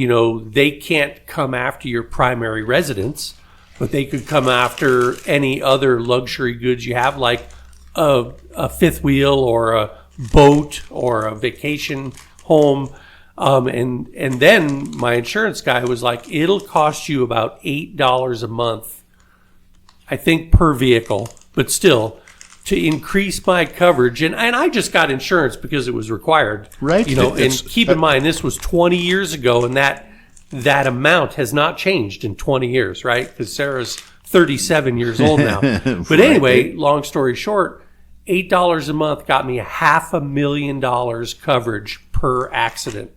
They can't come after your primary residence, but they could come after any other luxury goods you have, like a fifth wheel or a boat or a vacation home. And then my insurance guy was like, it'll cost you about $8 a month, I think, per vehicle, but still, to increase my coverage. And I just got insurance because it was required. Right. And keep in mind, this was 20 years ago, and that amount has not changed in 20 years, right? Because Sarah's 37 years old now. But anyway, long story short, $8 a month got me $500,000 coverage per accident.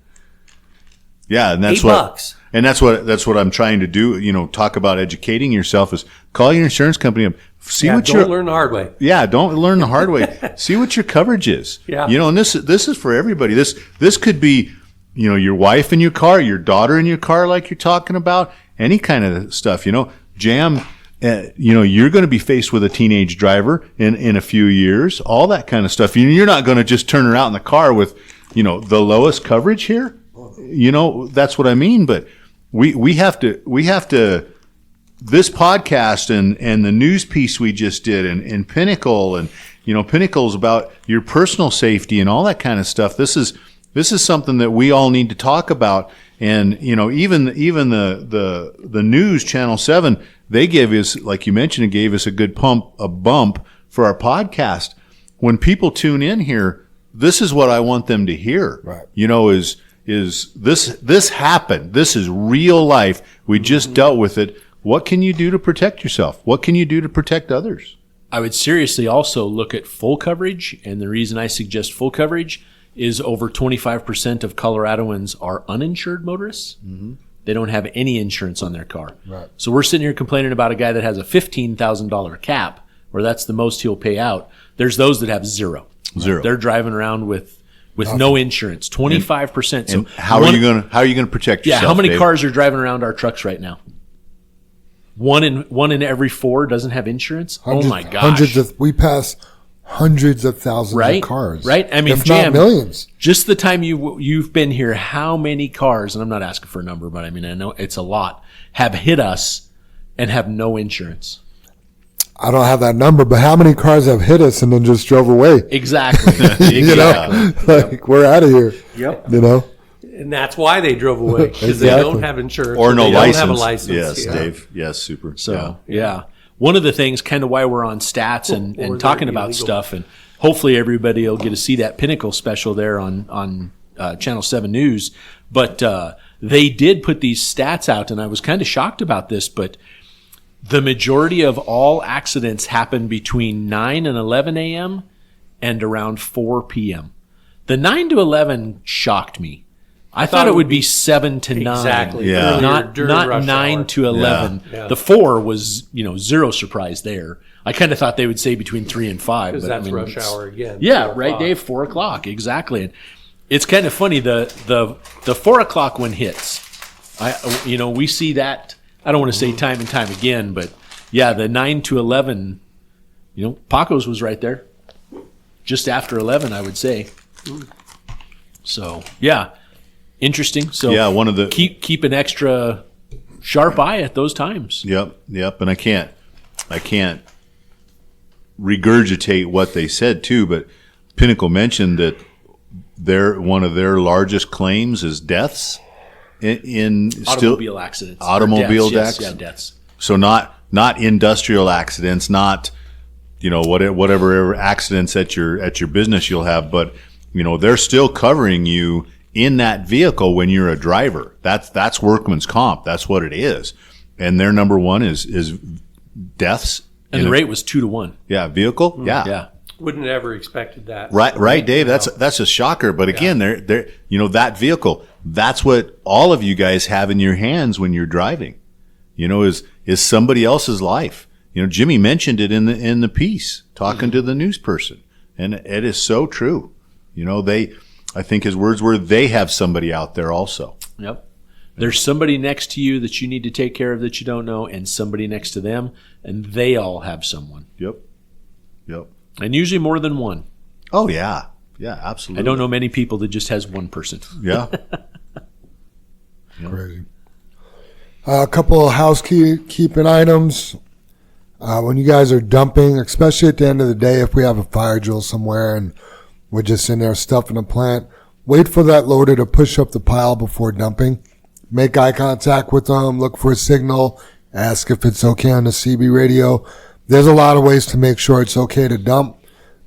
Yeah, and that's $8. What I'm trying to do. Talk about educating yourself is call your insurance company up. Don't learn the hard way. Yeah, don't learn the hard way. See what your coverage is. Yeah. And this is for everybody. This could be, your wife in your car, your daughter in your car, like you're talking about, any kind of stuff. Jam. You're going to be faced with a teenage driver in a few years, all that kind of stuff. You're not going to just turn her out in the car with, the lowest coverage here. That's what I mean. But we have to, this podcast and the news piece we just did and Pinnacle and, Pinnacle's about your personal safety and all that kind of stuff. This is something that we all need to talk about. And, even the news, Channel 7, they gave us, like you mentioned, it gave us a bump for our podcast. When people tune in here, this is what I want them to hear. Right. Is this happened? This is real life. We just dealt with it. What can you do to protect yourself? What can you do to protect others? I would seriously also look at full coverage. And the reason I suggest full coverage is over 25% of Coloradoans are uninsured motorists. Mm-hmm. They don't have any insurance on their car. Right. So we're sitting here complaining about a guy that has a $15,000 cap, where that's the most he'll pay out. There's those that have zero. They're driving around with no insurance. 25%. And how are you going to protect yourself? Yeah. How many Dave? cars are driving around our trucks right now? One in every four doesn't have insurance. Oh my gosh! We pass hundreds of thousands of cars. Right. I mean, if not millions. Just the time you've been here, how many cars? And I'm not asking for a number, but I mean, I know it's a lot. Have hit us and have no insurance. I don't have that number, but how many cars have hit us and then just drove away? Exactly. We're out of here. Yep. And that's why they drove away, because they don't have insurance or no license. Don't have a license. Yes, yeah. Dave. Yes, super. So yeah. One of the things, kind of why we're on stats and talking about stuff, and hopefully everybody will get to see that Pinnacle special there on Channel 7 News. But they did put these stats out, and I was kind of shocked about this, but the majority of all accidents happen between 9 and 11 a.m. and around 4 p.m. The 9 to 11 shocked me. I thought it would be 7 to 9. Exactly. Yeah. Not 9 to 11. Yeah. The 4 was, zero surprise there. I kind of thought they would say between 3 and 5. Because that's rush hour again. Yeah, right, Dave? 4 o'clock. Exactly. And it's kind of funny. The 4 o'clock one hits. We see that. I don't want to say time and time again, but yeah, the 9 to 11 Paco's was right there, just after 11, I would say. So yeah, interesting. So Yeah, one of the keep an extra sharp eye at those times. Yep. And I can't regurgitate what they said too, but Pinnacle mentioned that one of their largest claims is deaths in Automobile accidents. Automobile Or deaths, deaths? yes, yeah, deaths. So not industrial accidents, not whatever accidents at your business you'll have, but they're still covering you in that vehicle when you're a driver. That's workman's comp. That's what it is. And their number one is deaths. And the rate was 2 to 1. Yeah, vehicle. Yeah. Yeah. Wouldn't have ever expected that. Right, Dave. That's a shocker. But again, they're that vehicle. That's what all of you guys have in your hands when you're driving. Is somebody else's life. Jimmy mentioned it in the piece, talking to the news person, and it is so true. I think his words were, they have somebody out there also. Yep. There's somebody next to you that you need to take care of that you don't know, and somebody next to them, and they all have someone. Yep. And usually more than one. Oh yeah, absolutely. I don't know many people that just has one person. Yeah. Crazy. A couple of housekeeping items. When you guys are dumping, especially at the end of the day, if we have a fire drill somewhere and we're just in there stuffing a plant, wait for that loader to push up the pile before dumping. Make eye contact with them, look for a signal, ask if it's okay on the CB radio. There's a lot of ways to make sure it's okay to dump,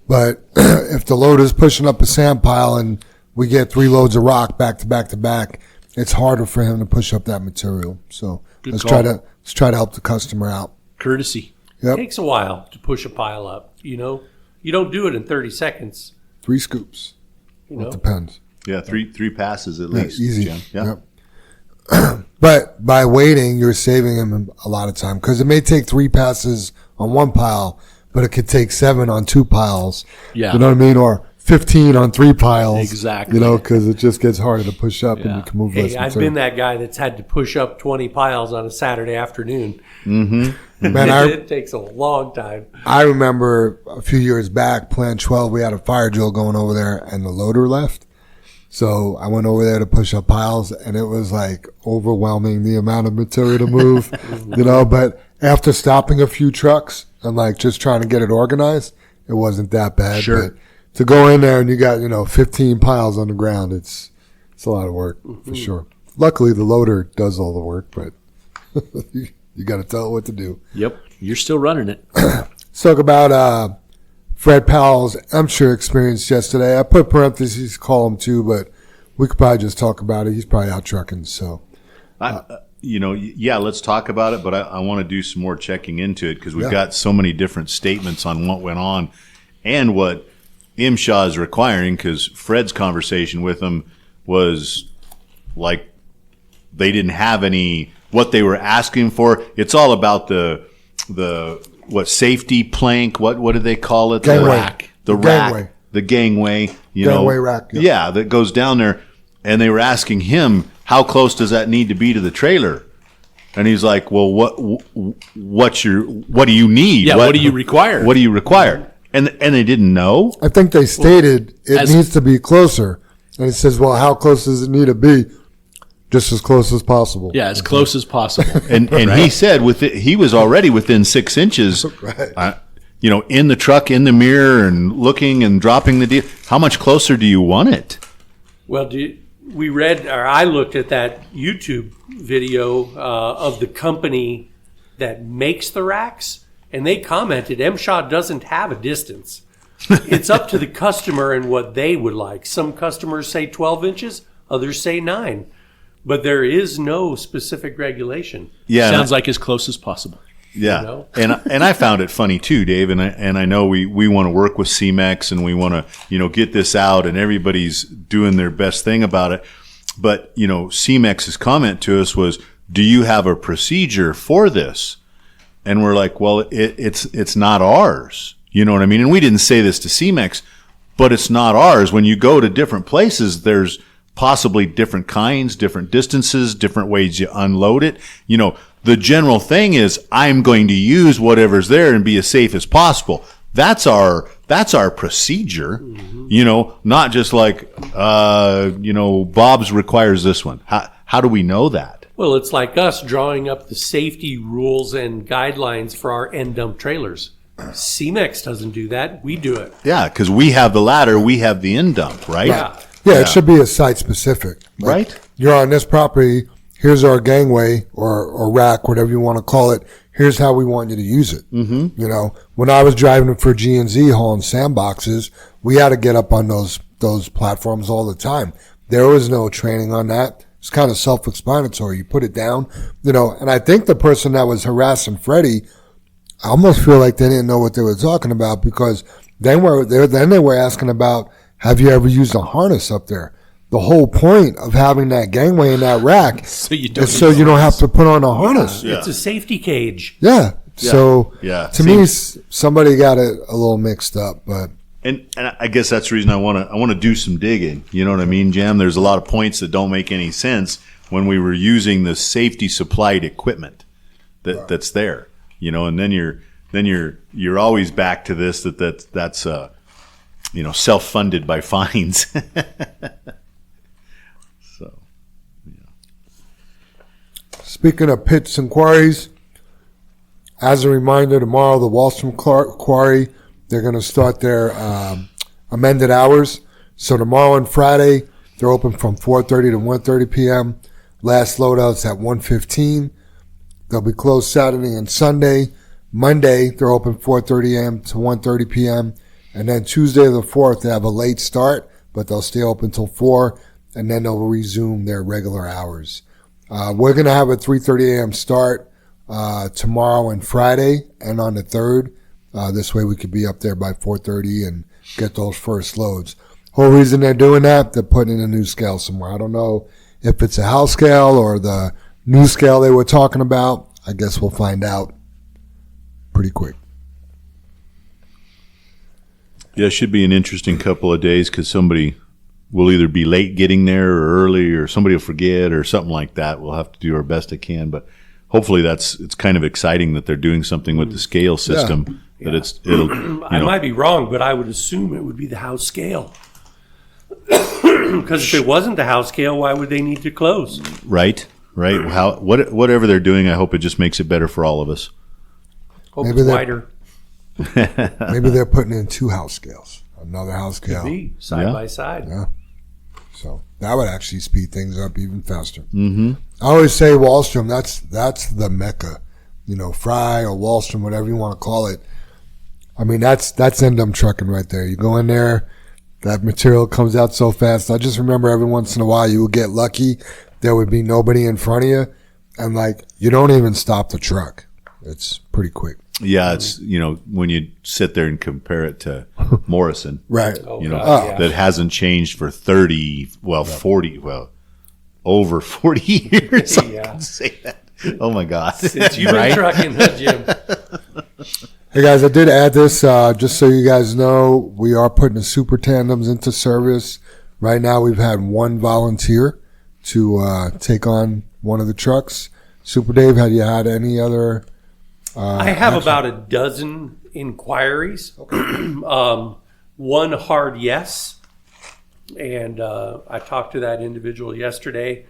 but if the loader's pushing up a sand pile and we get 3 loads of rock back to back to back, it's harder for him to push up that material. So let's try to help the customer out. Courtesy. Yep. It takes a while to push a pile up. You don't do it in 30 seconds. 3 scoops. It depends. Yeah, three passes at Yeah, least. easy. Jen. Yeah. Yep. But by waiting, you're saving him a lot of time because it may take 3 passes on 1 pile, but it could take 7 on 2 piles. Yeah. You know what I mean? Or 15 on 3 piles. Exactly. Because it just gets harder to push up and you can move less Hey, I've material. been that guy that's had to push up 20 piles on a Saturday afternoon. Man, It takes a long time. I remember a few years back, Plant 12, we had a fire drill going over there and the loader left. So I went over there to push up piles and it was like overwhelming the amount of material to move, but after stopping a few trucks and like just trying to get it organized, it wasn't that bad. Sure. But to go in there and you got, 15 piles on the ground, it's a lot of work for sure. Luckily the loader does all the work, but you got to tell it what to do. Yep. You're still running it. Let's talk about Fred Powell's I'm sure experience yesterday. I put parentheses, call him too, but we could probably just talk about it. He's probably out trucking, so. Let's talk about it, but I want to do some more checking into it because we've got so many different statements on what went on and what MSHA is requiring, because Fred's conversation with him was like they didn't have any, what they were asking for. It's all about the safety plank, what do they call it? Gangway. The rack. The gangway. Gangway rack. Yeah, that goes down there. And they were asking him, how close does that need to be to the trailer? And he's like, well, what do you need? Yeah, what do you require? What do you require? And they didn't know. I think they stated it needs to be closer. And he says, well, how close does it need to be? Just as close as possible. Yeah, as close as possible. And he said he was already within 6 inches, Right. In the truck, in the mirror, and looking and dropping the deal. How much closer do you want it? Well, I looked at that YouTube video of the company that makes the racks, and they commented MSHA doesn't have a distance. It's up to the customer and what they would like. Some customers say 12 inches, others say 9. But there is no specific regulation. Yeah, Sounds like as close as possible. Yeah, and I found it funny too, Dave. And I know we want to work with CMEX and we want to get this out, and everybody's doing their best thing about it. But CMEX's comment to us was, "Do you have a procedure for this?" And we're like, "Well, it's not ours." You know what I mean? And we didn't say this to CMEX, but it's not ours. When you go to different places, there's possibly different kinds, different distances, different ways you unload it. The general thing is I'm going to use whatever's there and be as safe as possible. that's our procedure, you know, not just like, you know, Bob's requires this one. How do we know that? Well, it's like us drawing up the safety rules and guidelines for our end dump trailers. CMEX doesn't do that. We do it. Yeah, because we have the ladder, we have the end dump, right? Yeah, it should be a site specific. Like, Right. You're on this property. Here's our gangway or rack, whatever you want to call it. Here's how we want you to use it. Mm-hmm. You know, when I was driving for G&Z hauling sandboxes, we had to get up on those platforms all the time. There was no training on that. It's kind of self-explanatory. You put it down, you know, and I think the person that was harassing Freddie, I almost feel like they didn't know what they were talking about because they were asking about, have you ever used a harness up there? The whole point of having that gangway in that rack is so you don't have to put on a harness. Yeah. It's a safety cage. Yeah. So Yeah. to me, somebody got it a little mixed up, but And I guess that's the reason I want to do some digging. You know what I mean, Jam? There's a lot of points that don't make any sense when we were using the safety supplied equipment that's there. You know, and then you're always back to this that's you know, self-funded by fines. So, speaking of pits and quarries, as a reminder, tomorrow the Wallstrom Quarry, they're going to start their amended hours. So tomorrow and Friday, they're open from 4:30 to 1:30 p.m. Last loadout's at 1:15. They'll be closed Saturday and Sunday. Monday, they're open 4:30 a.m. to 1:30 p.m. And then Tuesday the 4th, they have a late start, but they'll stay open till 4, and then they'll resume their regular hours. We're going to have a 3:30 a.m. start tomorrow and Friday, and on the 3rd. This way we could be up there by 4:30 and get those first loads. Whole reason they're doing that, they're putting in a new scale somewhere. I don't know if it's a house scale or the new scale they were talking about. I guess we'll find out pretty quick. yeah, it should be an interesting couple of days because somebody will either be late getting there or early, or somebody will forget or something like that. We'll have to do our best it can, but hopefully it's kind of exciting that they're doing something with the scale system. That it'll. I might be wrong, but I would assume it would be the house scale. Because if it wasn't the house scale, why would they need to close? Right. Whatever they're doing, I hope it just makes it better for all of us. Hope Maybe it's they're- wider. Maybe they're putting in 2 house scales, another house scale. Be side Yeah. by side. Yeah. So that would actually speed things up even faster. Mm-hmm. I always say Wallstrom, that's the mecca. You know, Fry or Wallstrom, whatever you want to call it. I mean, that's end-dump trucking right there. You go in there, that material comes out so fast. I just remember every once in a while you would get lucky. There would be nobody in front of you. And, like, you don't even stop the truck. It's pretty quick. Yeah, it's, you know, when you sit there and compare it to Morrison, Right. Oh, you know, God, yeah. that hasn't changed for 40, over 40 years. I Yeah. can say that. Oh my God. Since you've been trucking, huh, Jim? Hey, guys, I did add this just so you guys know. We are putting the super tandems into service. Right now, we've had 1 volunteer to take on one of the trucks. Super Dave, have you had any other? I have about a dozen inquiries. One hard yes. And I talked to that individual yesterday.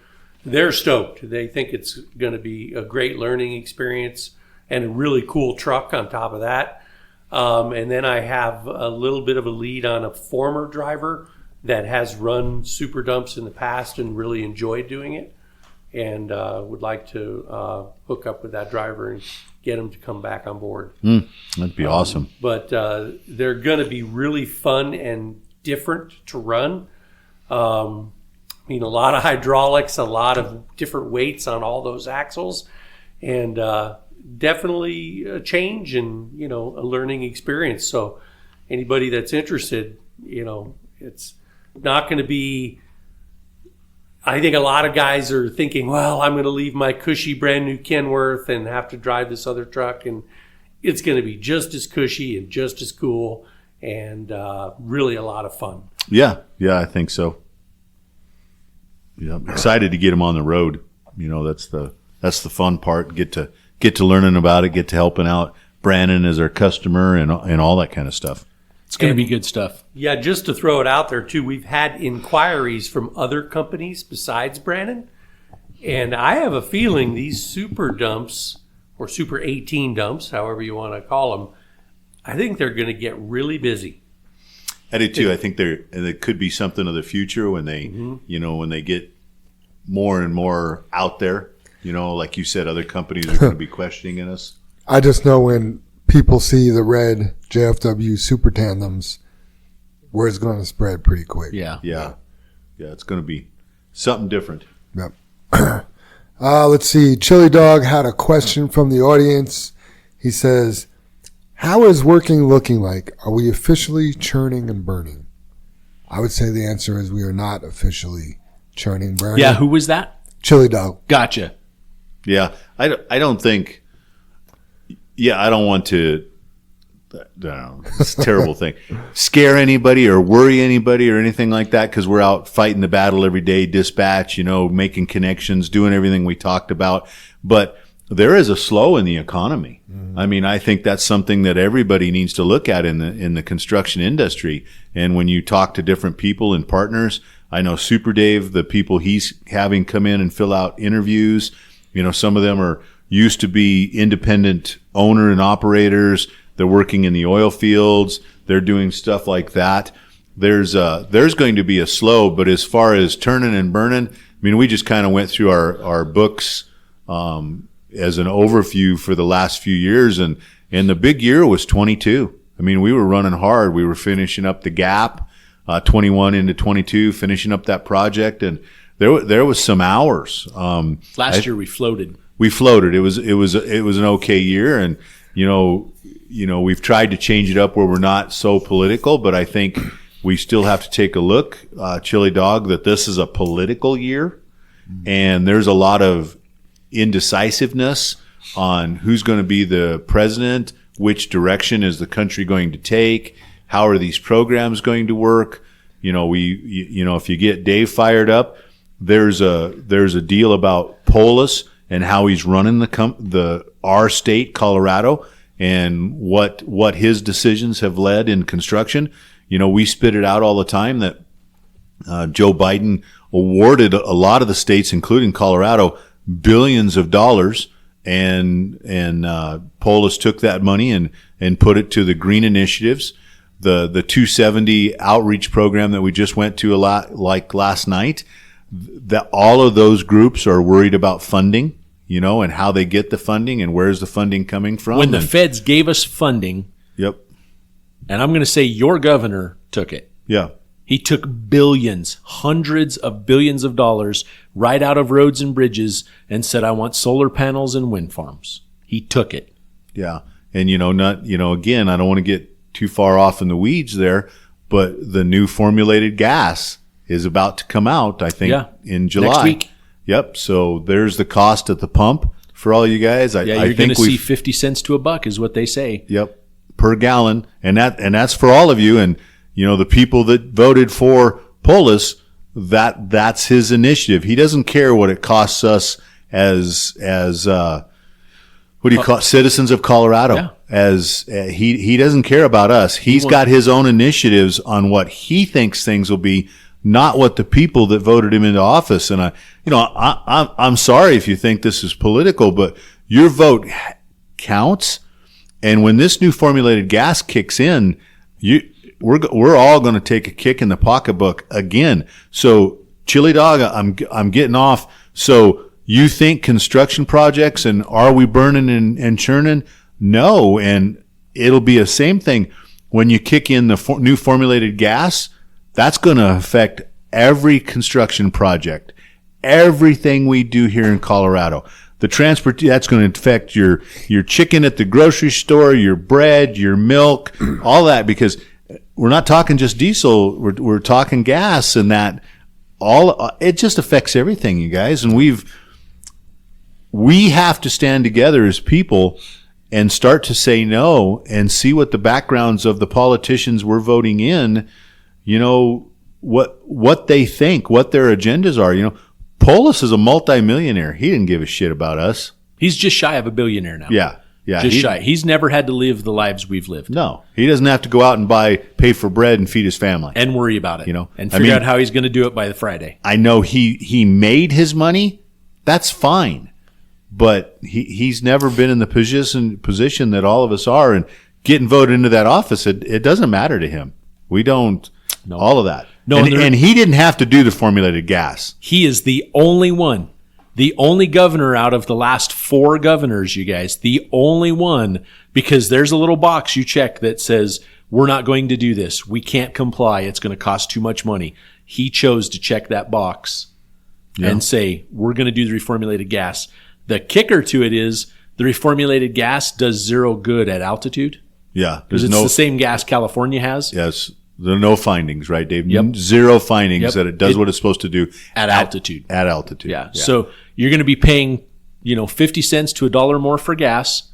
They're stoked. They think it's going to be a great learning experience and a really cool truck on top of that. And then I have a little bit of a lead on a former driver that has run super dumps in the past and really enjoyed doing it, and would like to hook up with that driver and get him to come back on board. That'd be awesome. But they're going to be really fun and different to run. I mean, a lot of hydraulics, a lot of different weights on all those axles, and definitely a change and, you know, a learning experience. So anybody that's interested, you know, it's not going to be, I think a lot of guys are thinking, well, I'm going to leave my cushy brand new Kenworth and have to drive this other truck, and it's going to be just as cushy and just as cool and really a lot of fun. Yeah, I think so. Yeah, I'm excited to get them on the road. You know, that's the fun part. Get to learning about it, get to helping out Brannon as our customer and all that kind of stuff. It's going to be good stuff. Yeah, just to throw it out there too, we've had inquiries from other companies besides Brannon, and I have a feeling these super dumps or super 18 dumps, however you want to call them, I think they're going to get really busy. I do too. I think there could be something of the future when they, when they get more and more out there. Like you said, other companies are going to be questioning us. I just know when people see the red JFW super tandems, word's going to spread pretty quick. Yeah. Yeah. It's going to be something different. Yep. Let's see. Chili Dog had a question from the audience. He says, how is working looking like? Are we officially churning and burning? I would say the answer is we are not officially churning and burning. Yeah, who was that? Chili Dog. Gotcha. Yeah, I don't think. Yeah, I don't want to. It's a terrible thing. Scare anybody or worry anybody or anything like that, because we're out fighting the battle every day, dispatch, making connections, doing everything we talked about. But there is a slow in the economy. I mean, I think that's something that everybody needs to look at in the construction industry. And when you talk to different people and partners, I know Super Dave, the people he's having come in and fill out interviews, some of them are used to be independent owner and operators. They're working in the oil fields. They're doing stuff like that. There's going to be a slow, but as far as turning and burning, I mean, we just kind of went through our books, as an overview for the last few years. And the big year was 22. I mean, we were running hard. We were finishing up the gap, 21 into 22, finishing up that project. And there was some hours. Last year we floated. We floated. It was an okay year. And, we've tried to change it up where we're not so political, but I think we still have to take a look, Chili Dog, that this is a political year. And there's a lot of indecisiveness on who's going to be the president, which direction is the country going to take, how are these programs going to work. If you get Dave fired up, there's a deal about Polis and how he's running our state, Colorado, and what his decisions have led in construction. We spit it out all the time that Joe Biden awarded a lot of the states, including Colorado, billions of dollars, and Polis took that money and put it to the green initiatives. The 270 outreach program that we just went to a lot, like last night, that all of those groups are worried about funding, and how they get the funding and where's the funding coming from. When the feds gave us funding, yep, and I'm going to say your governor took it. Yeah. He took billions, hundreds of billions of dollars right out of roads and bridges and said, I want solar panels and wind farms. He took it. Yeah. And, again, I don't want to get too far off in the weeds there, but the new formulated gas is about to come out, I think, in July. Next week. Yep. So there's the cost at the pump for all you guys. You're going to see 50 cents to a buck is what they say. Yep. Per gallon. And that's for all of you. And, the people that voted for Polis, that's his initiative. He doesn't care what it costs us as what do you call it? Citizens of Colorado. Yeah. As he doesn't care about us. He's got his own initiatives on what he thinks things will be, not what the people that voted him into office. And I'm sorry if you think this is political, but your vote counts. And when this new formulated gas kicks in, we're all going to take a kick in the pocketbook again. So, Chili Dog, I'm getting off. So, you think construction projects and are we burning and churning? No, and it'll be the same thing when you kick in the new formulated gas. That's going to affect every construction project, everything we do here in Colorado. That's going to affect your chicken at the grocery store, your bread, your milk, all that, because we're not talking just diesel. We're talking gas, and that it just affects everything, you guys. And we have to stand together as people and start to say no and see what the backgrounds of the politicians we're voting in, what they think, what their agendas are. Polis is a multimillionaire. He didn't give a shit about us. He's just shy of a billionaire now. Yeah. Yeah, just shy. He's never had to live the lives we've lived. No, he doesn't have to go out and pay for bread and feed his family. And worry about it. And I figure mean, out how he's going to do it by the Friday. I know he made his money. That's fine. But he's never been in the position that all of us are. And getting voted into that office, it doesn't matter to him. We don't, all of that. No, and he didn't have to do the formulated gas. He is the only one. The only governor out of the last 4 governors, you guys, the only one, because there's a little box you check that says, we're not going to do this. We can't comply. It's going to cost too much money. He chose to check that box and say, we're going to do the reformulated gas. The kicker to it is the reformulated gas does 0 good at altitude. Yeah. Because it's the same gas California has. Yes. There are no findings, right, Dave? Yep. 0 findings that it does what it's supposed to do at altitude. At altitude. Yeah. So you're going to be paying, 50 cents to $1 more for gas,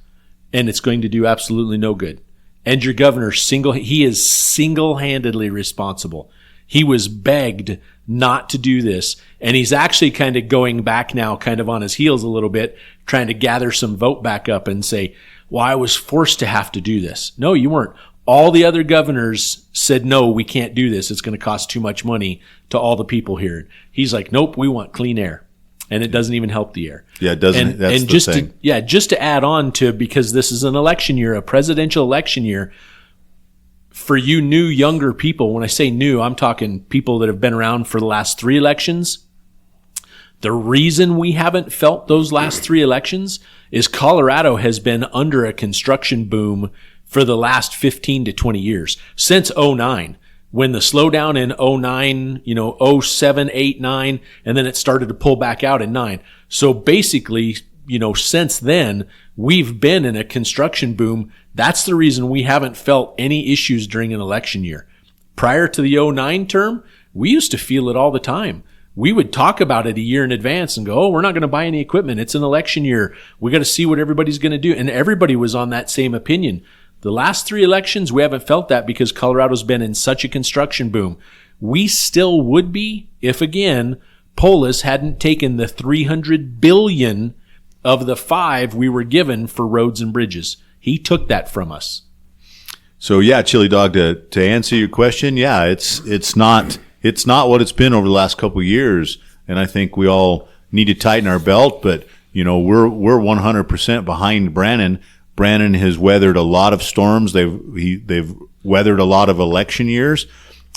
and it's going to do absolutely no good. And your governor he is single-handedly responsible. He was begged not to do this, and he's actually kind of going back now, kind of on his heels a little bit, trying to gather some vote back up and say, well, I was forced to have to do this. No, you weren't. All the other governors said, no, we can't do this. It's going to cost too much money to all the people here. He's like, nope, we want clean air. And it doesn't even help the air. Yeah, it doesn't. That's and the thing. Just to add on to, because this is an election year, a presidential election year, for you new, younger people, when I say new, I'm talking people that have been around for the last 3 elections. The reason we haven't felt those last 3 elections is Colorado has been under a construction boom for the last 15 to 20 years, since 2009, when the slowdown in 2009, 07, 8, 9, and then it started to pull back out in 9. So basically, since then, we've been in a construction boom. That's the reason we haven't felt any issues during an election year. Prior to the 09 term, we used to feel it all the time. We would talk about it a year in advance and go, oh, we're not going to buy any equipment. It's an election year. We got to see what everybody's going to do. And everybody was on that same opinion. The last 3 elections, we haven't felt that because Colorado's been in such a construction boom. We still would be if, again, Polis hadn't taken the $300 billion of the 5 we were given for roads and bridges. He took that from us. So yeah, Chili Dog, to answer your question, yeah, it's not what it's been over the last couple of years, and I think we all need to tighten our belt. But we're 100% behind Brannon. Brannon has weathered a lot of storms. They've weathered a lot of election years,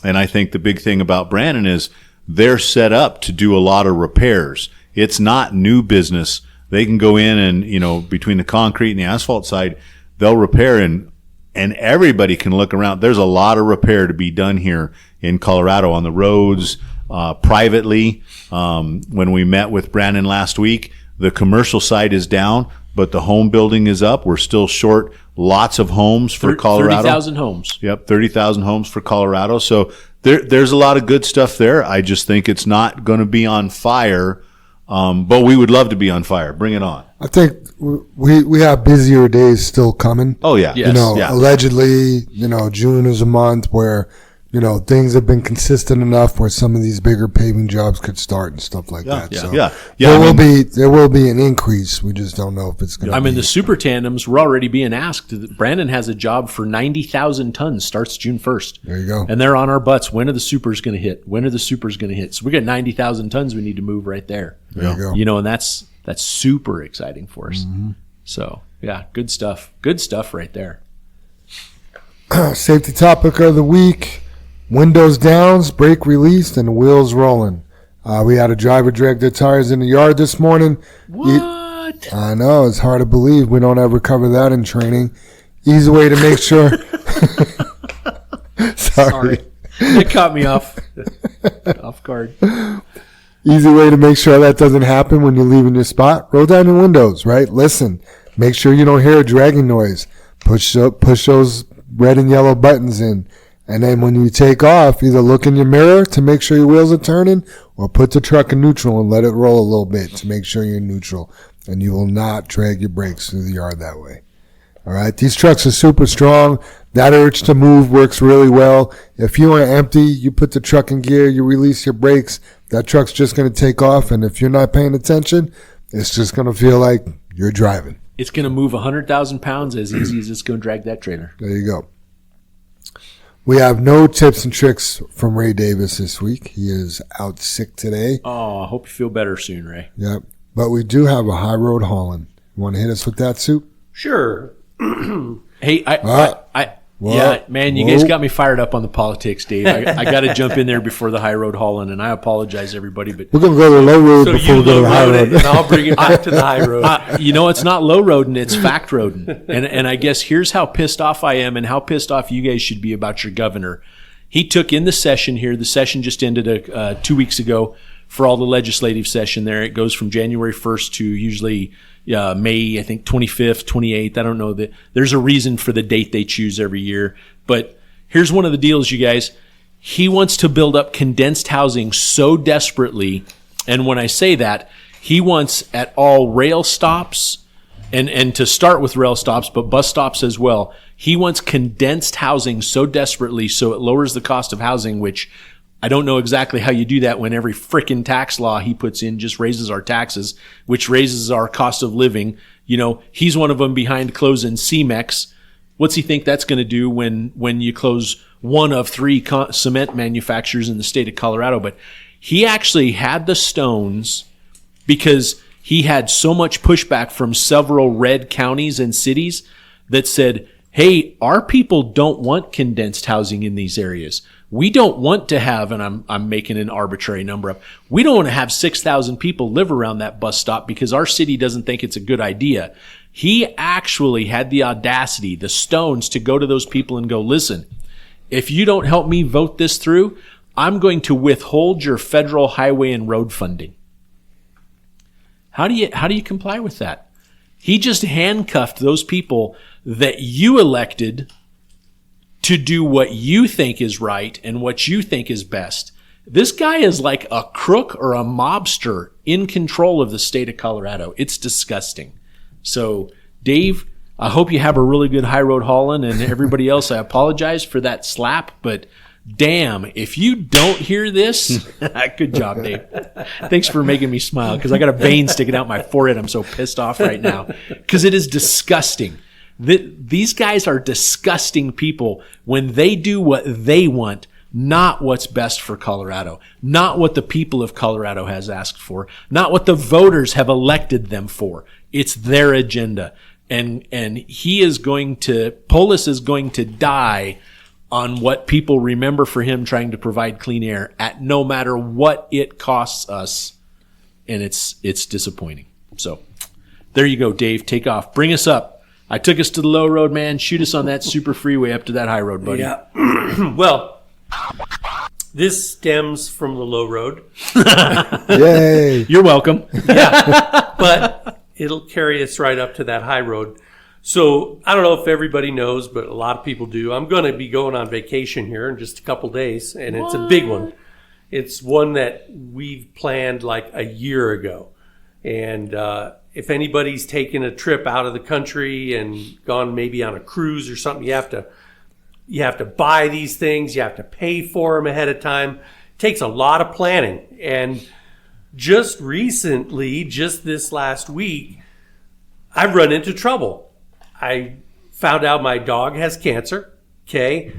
and I think the big thing about Brannon is they're set up to do a lot of repairs. It's not new business. They can go in and between the concrete and the asphalt side, they'll repair and everybody can look around. There's a lot of repair to be done here in Colorado on the roads, privately. When we met with Brandon last week, the commercial side is down, but the home building is up. We're still short lots of homes for Colorado. 30,000 homes. Yep, 30,000 homes for Colorado. So there's a lot of good stuff there. I just think it's not going to be on fire, but we would love to be on fire. Bring it on. I think we have busier days still coming. Oh, yeah. Yes. Allegedly, June is a month where, things have been consistent enough where some of these bigger paving jobs could start and stuff like that. Yeah. So Yeah. there will be an increase. We just don't know if it's going to be. The super tandems, we're already being asked. Brandon has a job for 90,000 tons, starts June 1st. There you go. And they're on our butts. When are the supers going to hit? When are the supers going to hit? So we got 90,000 tons we need to move right there. There you go. And that's super exciting for us. Mm-hmm. So, yeah, good stuff. Good stuff right there. Safety topic of the week. Windows downs, brake released, and wheels rolling. We had a driver drag their tires in the yard this morning. What? I know, it's hard to believe. We don't ever cover that in training. Easy way to make sure. Sorry. It caught me off guard. Easy way to make sure that doesn't happen when you're leaving your spot. Roll down your windows, right? Listen. Make sure you don't hear a dragging noise. Push those red and yellow buttons in. And then when you take off, either look in your mirror to make sure your wheels are turning or put the truck in neutral and let it roll a little bit to make sure you're in neutral. And you will not drag your brakes through the yard that way. All right. These trucks are super strong. That urge to move works really well. If you are empty, you put the truck in gear, you release your brakes, that truck's just going to take off. And if you're not paying attention, it's just going to feel like you're driving. It's going to move 100,000 pounds as easy as it's going to drag that trailer. There you go. We have no tips and tricks from Ray Davis this week. He is out sick today. Oh, I hope you feel better soon, Ray. Yep. But we do have a high road hauling. You want to hit us with that, Soup? Sure. Hey, yeah, man, you guys got me fired up on the politics, Dave. I got to jump in there before the high road hauling, and I apologize, everybody. But we're going to go to the low road so before we go to the high road. And I'll bring it back to the high road. You know, it's not low roading, it's fact roading. And I guess here's how pissed off I am and how pissed off you guys should be about your governor. He took in the session here. The session just ended 2 weeks ago for all the legislative session there. It goes from January 1st to usually May, I think 25th, 28th. I don't know. There's a reason for the date they choose every year. But here's one of the deals, you guys. He wants to build up condensed housing so desperately. And when I say that, he wants at all rail stops, and to start with rail stops, but bus stops as well. He wants condensed housing so desperately so it lowers the cost of housing, which I don't know exactly how you do that when every frickin' tax law he puts in just raises our taxes, which raises our cost of living. You know, he's one of them behind closing CMEX. What's he think that's going to do when you close one of 3 cement manufacturers in the state of Colorado? But he actually had the stones because he had so much pushback from several red counties and cities that said, hey, our people don't want condensed housing in these areas. We don't want to have, and I'm making an arbitrary number up, we don't want to have 6,000 people live around that bus stop because our city doesn't think it's a good idea. He actually had the audacity, the stones, to go to those people and go, listen, if you don't help me vote this through, I'm going to withhold your federal highway and road funding. How do you comply with that? He just handcuffed those people that you elected to do what you think is right and what you think is best. This guy is like a crook or a mobster in control of the state of Colorado. It's disgusting. So, Dave, I hope you have a really good high road hauling, and everybody else, I apologize for that slap, but damn, if you don't hear this, good job, Dave. Thanks for making me smile because I got a vein sticking out my forehead. I'm so pissed off right now because it is disgusting. These guys are disgusting people when they do what they want, not what's best for Colorado, not what the people of Colorado has asked for, not what the voters have elected them for. It's their agenda. And Polis is going to die on what people remember for him trying to provide clean air at no matter what it costs us. And it's disappointing. So there you go, Dave. Take off. Bring us up. I took us to the low road, man. Shoot us on that super freeway up to that high road, buddy. Yeah. Well, this stems from the low road. Yay. You're welcome. Yeah. But it'll carry us right up to that high road. So I don't know if everybody knows, but a lot of people do. I'm going to be going on vacation here in just a couple days, and it's a big one. It's one that we've planned like a year ago. And if anybody's taken a trip out of the country and gone maybe on a cruise or something, you have to buy these things. You have to pay for them ahead of time. It takes a lot of planning. And just recently, just this last week, I've run into trouble. I found out my dog has cancer, okay,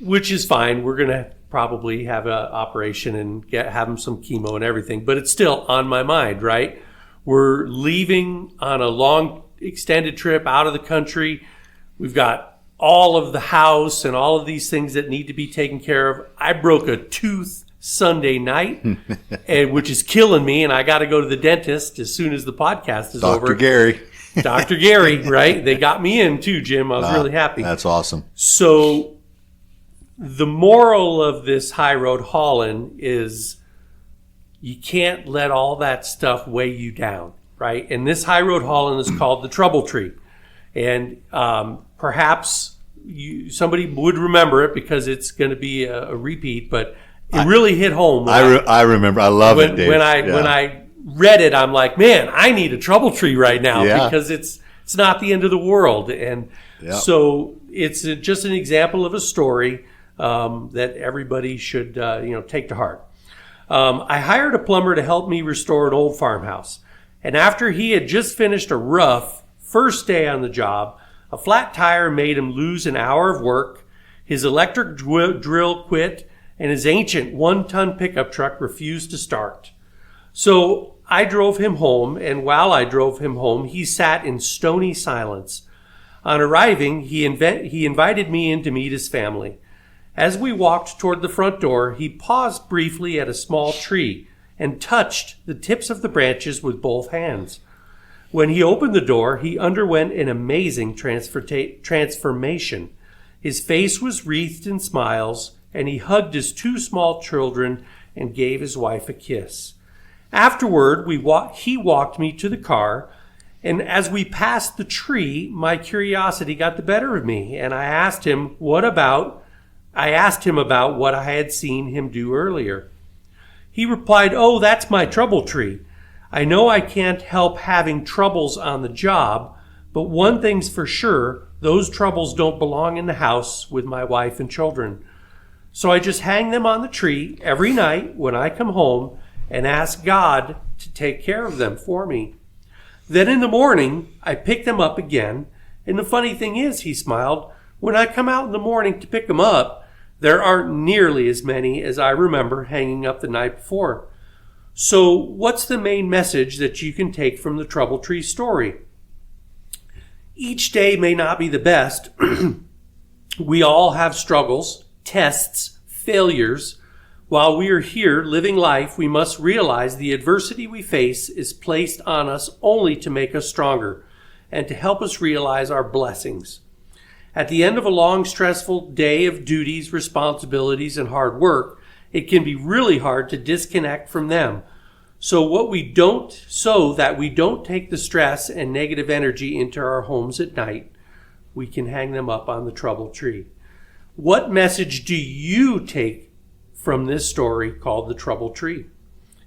which is fine. We're going to probably have an operation and have him some chemo and everything, but it's still on my mind, right? We're leaving on a long extended trip out of the country. We've got all of the house and all of these things that need to be taken care of. I broke a tooth Sunday night, which is killing me, and I got to go to the dentist as soon as the podcast is over. Dr. Gary, right? They got me in too, Jim. I was really happy. That's awesome. So the moral of this high road hauling is you can't let all that stuff weigh you down, right? And this high road hauling is called the Trouble Tree. And perhaps somebody would remember it because it's going to be a repeat, but it really hit home. I remember. I love it, Dave. When I read it, I'm like, man, I need a Trouble Tree right now because it's not the end of the world. And so it's just an example of a story that everybody should take to heart. I hired a plumber to help me restore an old farmhouse. And after he had just finished a roof First day on the job, a flat tire made him lose an hour of work, his electric drill quit, and his ancient 1-ton pickup truck refused to start. So I drove him home, and while I drove him home, he sat in stony silence. On arriving, he invited me in to meet his family. As we walked toward the front door, he paused briefly at a small tree and touched the tips of the branches with both hands. When he opened the door, he underwent an amazing transformation. His face was wreathed in smiles, and he hugged his 2 small children and gave his wife a kiss. Afterward, he walked me to the car, and as we passed the tree, my curiosity got the better of me, and I asked him about what I had seen him do earlier. He replied, "Oh, that's my trouble tree. I know I can't help having troubles on the job, but one thing's for sure, those troubles don't belong in the house with my wife and children. So I just hang them on the tree every night when I come home and ask God to take care of them for me. Then in the morning, I pick them up again, and the funny thing is," he smiled, "when I come out in the morning to pick them up, there aren't nearly as many as I remember hanging up the night before." So what's the main message that you can take from the Trouble Tree story? Each day may not be the best. We all have struggles, tests, failures. While we are here living life, we must realize the adversity we face is placed on us only to make us stronger and to help us realize our blessings. At the end of a long, stressful day of duties, responsibilities, and hard work, it can be really hard to disconnect from them. So that we don't take the stress and negative energy into our homes at night, we can hang them up on the trouble tree. What message do you take from this story called the Trouble Tree?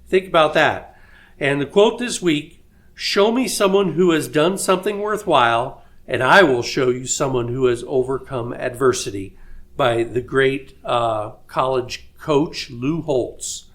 Think about that. And the quote this week, "Show me someone who has done something worthwhile, and I will show you someone who has overcome adversity," by the great college coach Lou Holtz.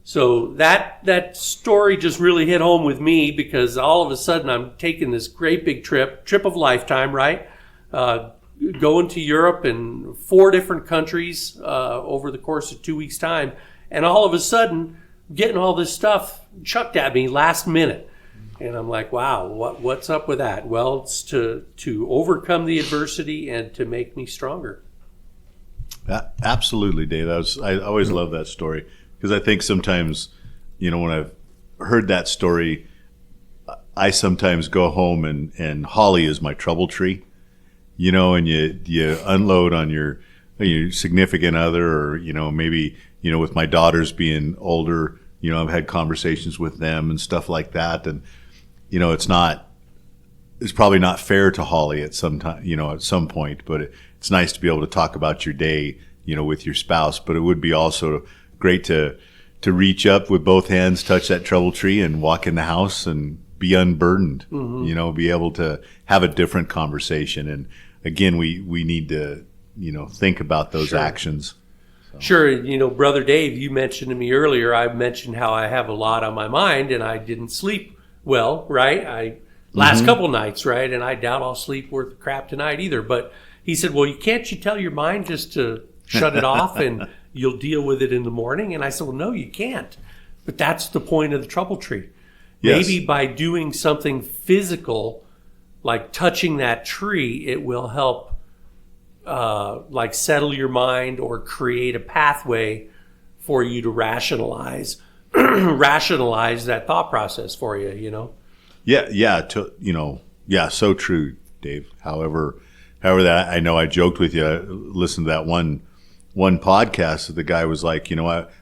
So that story just really hit home with me, because all of a sudden I'm taking this great big trip of a lifetime, right? Going to Europe and 4 different countries over the course of 2 weeks' time. And all of a sudden, getting all this stuff chucked at me last minute. And I'm like, wow, what's up with that? Well, it's to overcome the adversity and to make me stronger. Absolutely, Dave. I always love that story, because I think sometimes, when I've heard that story, I sometimes go home and Holly is my trouble tree, and you unload on your significant other, or, maybe, with my daughters being older, I've had conversations with them and stuff like that. And, it's probably not fair to Holly at some time, at some point, but it's nice to be able to talk about your day, with your spouse. But it would be also great to reach up with both hands, touch that trouble tree, and walk in the house and be unburdened, be able to have a different conversation. And again, we need to, think about those actions. So. Sure. Brother Dave, you mentioned to me earlier, I mentioned how I have a lot on my mind and I didn't sleep well, right? Last couple nights, right? And I doubt I'll sleep worth crap tonight either. But he said, well, can't you tell your mind just to shut it off and you'll deal with it in the morning? And I said, well, no, you can't. But that's the point of the trouble tree. Yes. Maybe by doing something physical, like touching that tree, it will help settle your mind or create a pathway for you to rationalize that thought process for you, Yeah, so true, Dave. However that, I know I joked with you. I listened to that one podcast that the guy was like,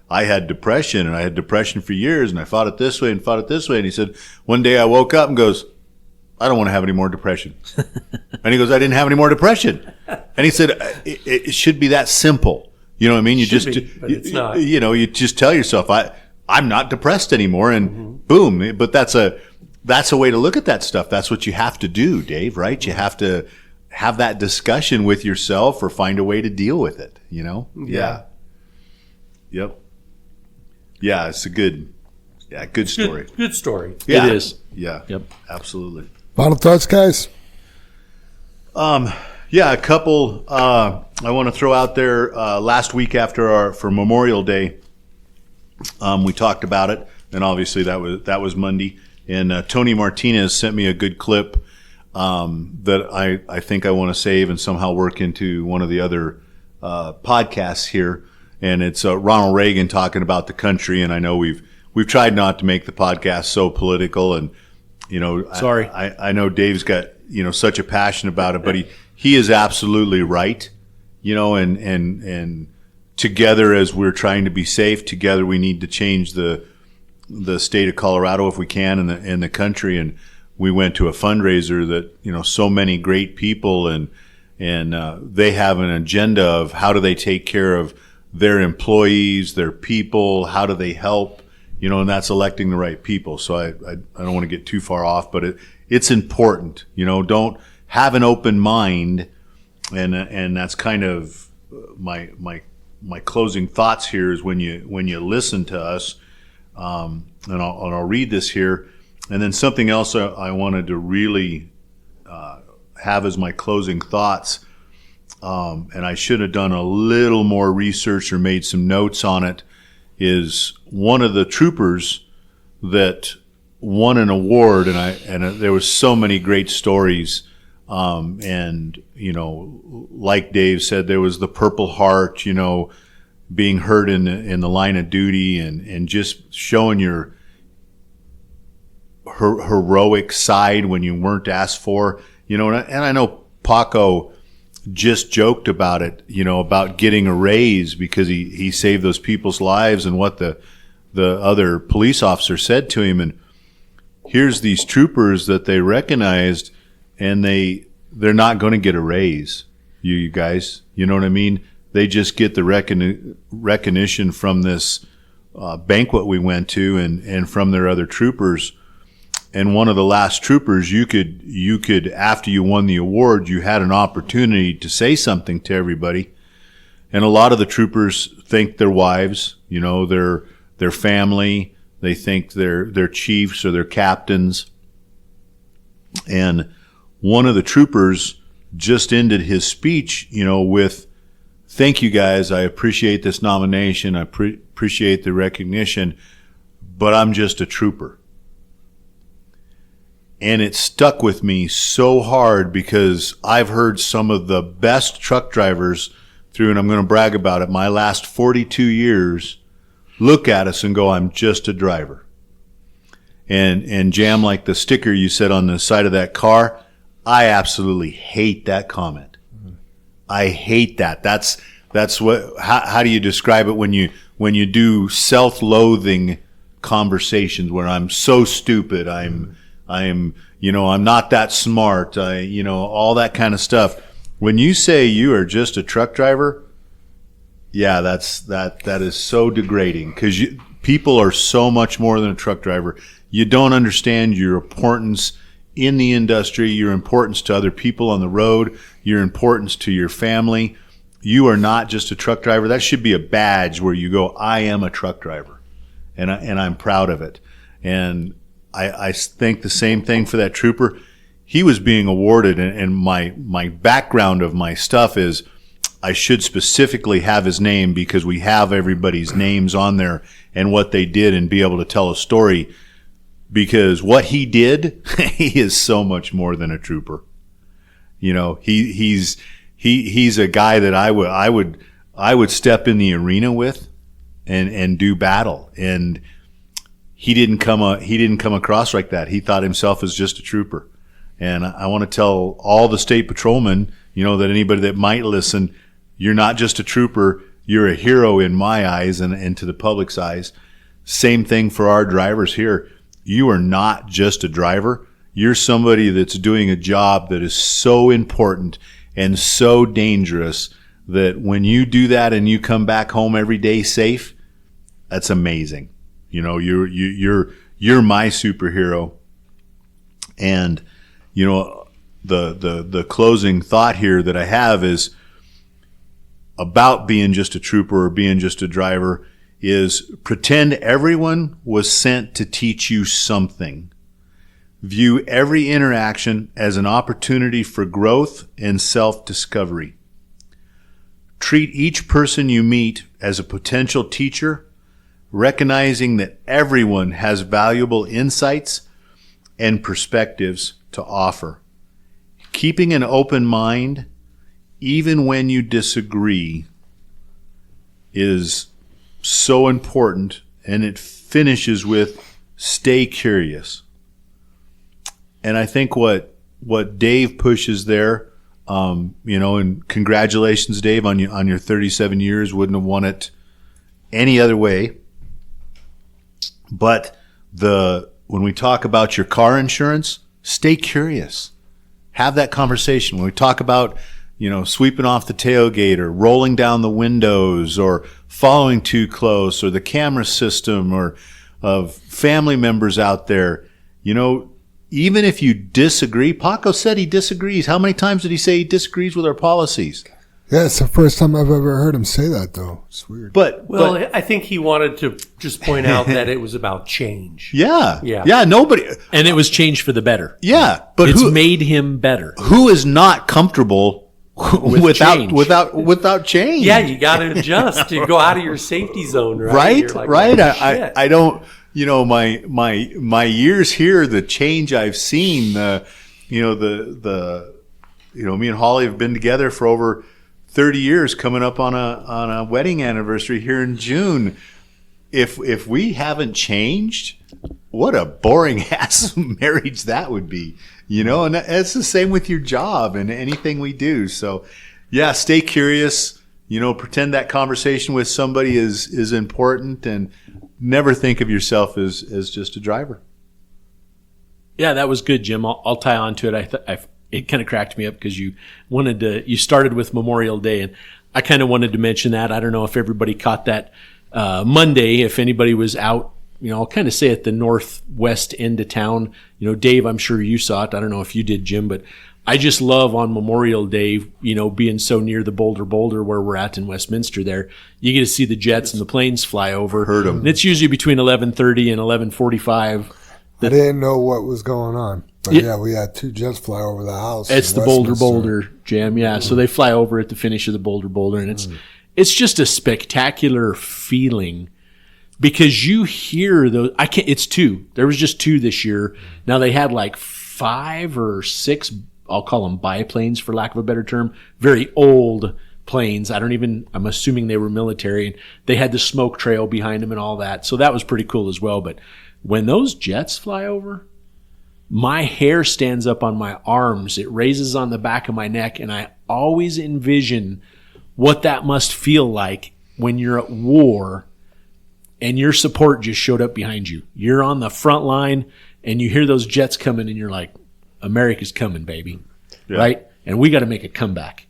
I had depression, and I had depression for years, and I fought it this way and fought it this way. And he said, one day I woke up and goes, I don't want to have any more depression. And he goes, I didn't have any more depression. And he said, it should be that simple. You know what I mean? But it's not. You just tell yourself, I'm not depressed anymore, and boom. But that's a way to look at that stuff. That's what you have to do, Dave, right? You have to have that discussion with yourself or find a way to deal with it, Yeah. Yep. Yeah, it's a good story. Good story. Yeah. It is. Yeah. Yep. Absolutely. Final thoughts, guys? Yeah, a couple I want to throw out there. Last week for Memorial Day, we talked about it, and obviously that was Monday. And Tony Martinez sent me a good clip that I think I want to save and somehow work into one of the other podcasts here. And it's Ronald Reagan talking about the country. And I know we've tried not to make the podcast so political. And Sorry. I know Dave's got such a passion about it, but he is absolutely right. And together, as we're trying to be safe, together we need to change the state of Colorado if we can, and the country. And we went to a fundraiser that so many great people and they have an agenda of how do they take care of their employees, their people, how do they help, and that's electing the right people. So I don't want to get too far off, but it's important. Don't have an open mind, and that's kind of my closing thoughts here is when you listen to us, and I'll read this here, and then something else I wanted to really have as my closing thoughts, and I should have done a little more research or made some notes on it, is one of the troopers that won an award, and there was so many great stories. And like Dave said, there was the Purple Heart, being hurt in the line of duty, and just showing your heroic side when you weren't asked for, and I know Paco just joked about it, about getting a raise because he saved those people's lives, and what the other police officer said to him. And here's these troopers that they recognized, and they're not going to get a raise, you guys. You know what I mean? They just get the recognition from this banquet we went to, and from their other troopers. And one of the last troopers, you could after you won the award, you had an opportunity to say something to everybody. And a lot of the troopers thank their wives, their family. They thank their chiefs or their captains. And one of the troopers just ended his speech, with, "Thank you guys. I appreciate this nomination. I appreciate the recognition, but I'm just a trooper." And it stuck with me so hard because I've heard some of the best truck drivers through, and I'm going to brag about it, my last 42 years, look at us and go, "I'm just a driver." And Jam, like the sticker you said on the side of that car, I absolutely hate that comment. I hate that. That's what. How do you describe it when you do self-loathing conversations where I'm so stupid, I'm not that smart, all that kind of stuff. When you say you are just a truck driver, yeah, that is so degrading, because people are so much more than a truck driver. You don't understand your importance in the industry, your importance to other people on the road, your importance to your family. You are not just a truck driver. That should be a badge where you go, "I am a truck driver," and I'm proud of it. And I think the same thing for that trooper. He was being awarded, and my background of my stuff is I should specifically have his name, because we have everybody's names on there and what they did, and be able to tell a story, because what he did, he is so much more than a trooper. He's a guy that I would step in the arena with and do battle. And he didn't come across like that. He thought himself as just a trooper. And I want to tell all the state patrolmen, that anybody that might listen, you're not just a trooper, you're a hero in my eyes and to the public's eyes. Same thing for our drivers here. You are not just a driver. You're somebody that's doing a job that is so important and so dangerous that when you do that and you come back home every day safe, that's amazing. You're my superhero. And the closing thought here that I have is about being just a trooper or being just a driver is pretend everyone was sent to teach you something. View every interaction as an opportunity for growth and self-discovery. Treat each person you meet as a potential teacher, recognizing that everyone has valuable insights and perspectives to offer. Keeping an open mind, even when you disagree, is so important, and it finishes with stay curious. And I think what Dave pushes there, and congratulations, Dave, on your 37 years. Wouldn't have won it any other way. But when we talk about your car insurance, stay curious. Have that conversation. When we talk about, sweeping off the tailgate or rolling down the windows or following too close or the camera system or of family members out there, even if you disagree, Paco said he disagrees. How many times did he say he disagrees with our policies? Yeah, it's the first time I've ever heard him say that, though. It's weird. But I think he wanted to just point out that it was about change. yeah, nobody. And it was changed for the better. Yeah, but It's made him better. who is not comfortable change. without change? Yeah, you got to adjust. You go out of your safety zone, right? right. You're like, right. "Oh, shit." I don't. My years here, the change I've seen. Me and Holly have been together for over 30 years, coming up on a wedding anniversary here in June. If we haven't changed, what a boring ass marriage that would be, and it's the same with your job and anything we do. So yeah, stay curious, pretend that conversation with somebody is important, and never think of yourself as just a driver. Yeah, that was good, Jim. I'll tie on to it. It kind of cracked me up because you started with Memorial Day, and I kind of wanted to mention that. I don't know if everybody caught that Monday, if anybody was out, I'll kind of say at the northwest end of town. Dave, I'm sure you saw it. I don't know if you did, Jim, but I just love on Memorial Day, being so near the Boulder where we're at in Westminster there, you get to see the jets and the planes fly over. Heard 'em. And it's usually between 11:30 and 11:45. I didn't know what was going on. But yeah, we had two jets fly over the house. It's in the Westminster. Boulder Jam, yeah. So they fly over at the finish of the Boulder, and it's just a spectacular feeling because you hear those. It's two. There was just two this year. Now they had like 5 or 6. I'll call them biplanes for lack of a better term. Very old planes. I'm assuming they were military, and they had the smoke trail behind them and all that. So that was pretty cool as well. But when those jets fly over, my hair stands up on my arms. It raises on the back of my neck, and I always envision what that must feel like when you're at war and your support just showed up behind you. You're on the front line, and you hear those jets coming, and you're like, America's coming, baby. Yeah. Right? And we got to make a comeback.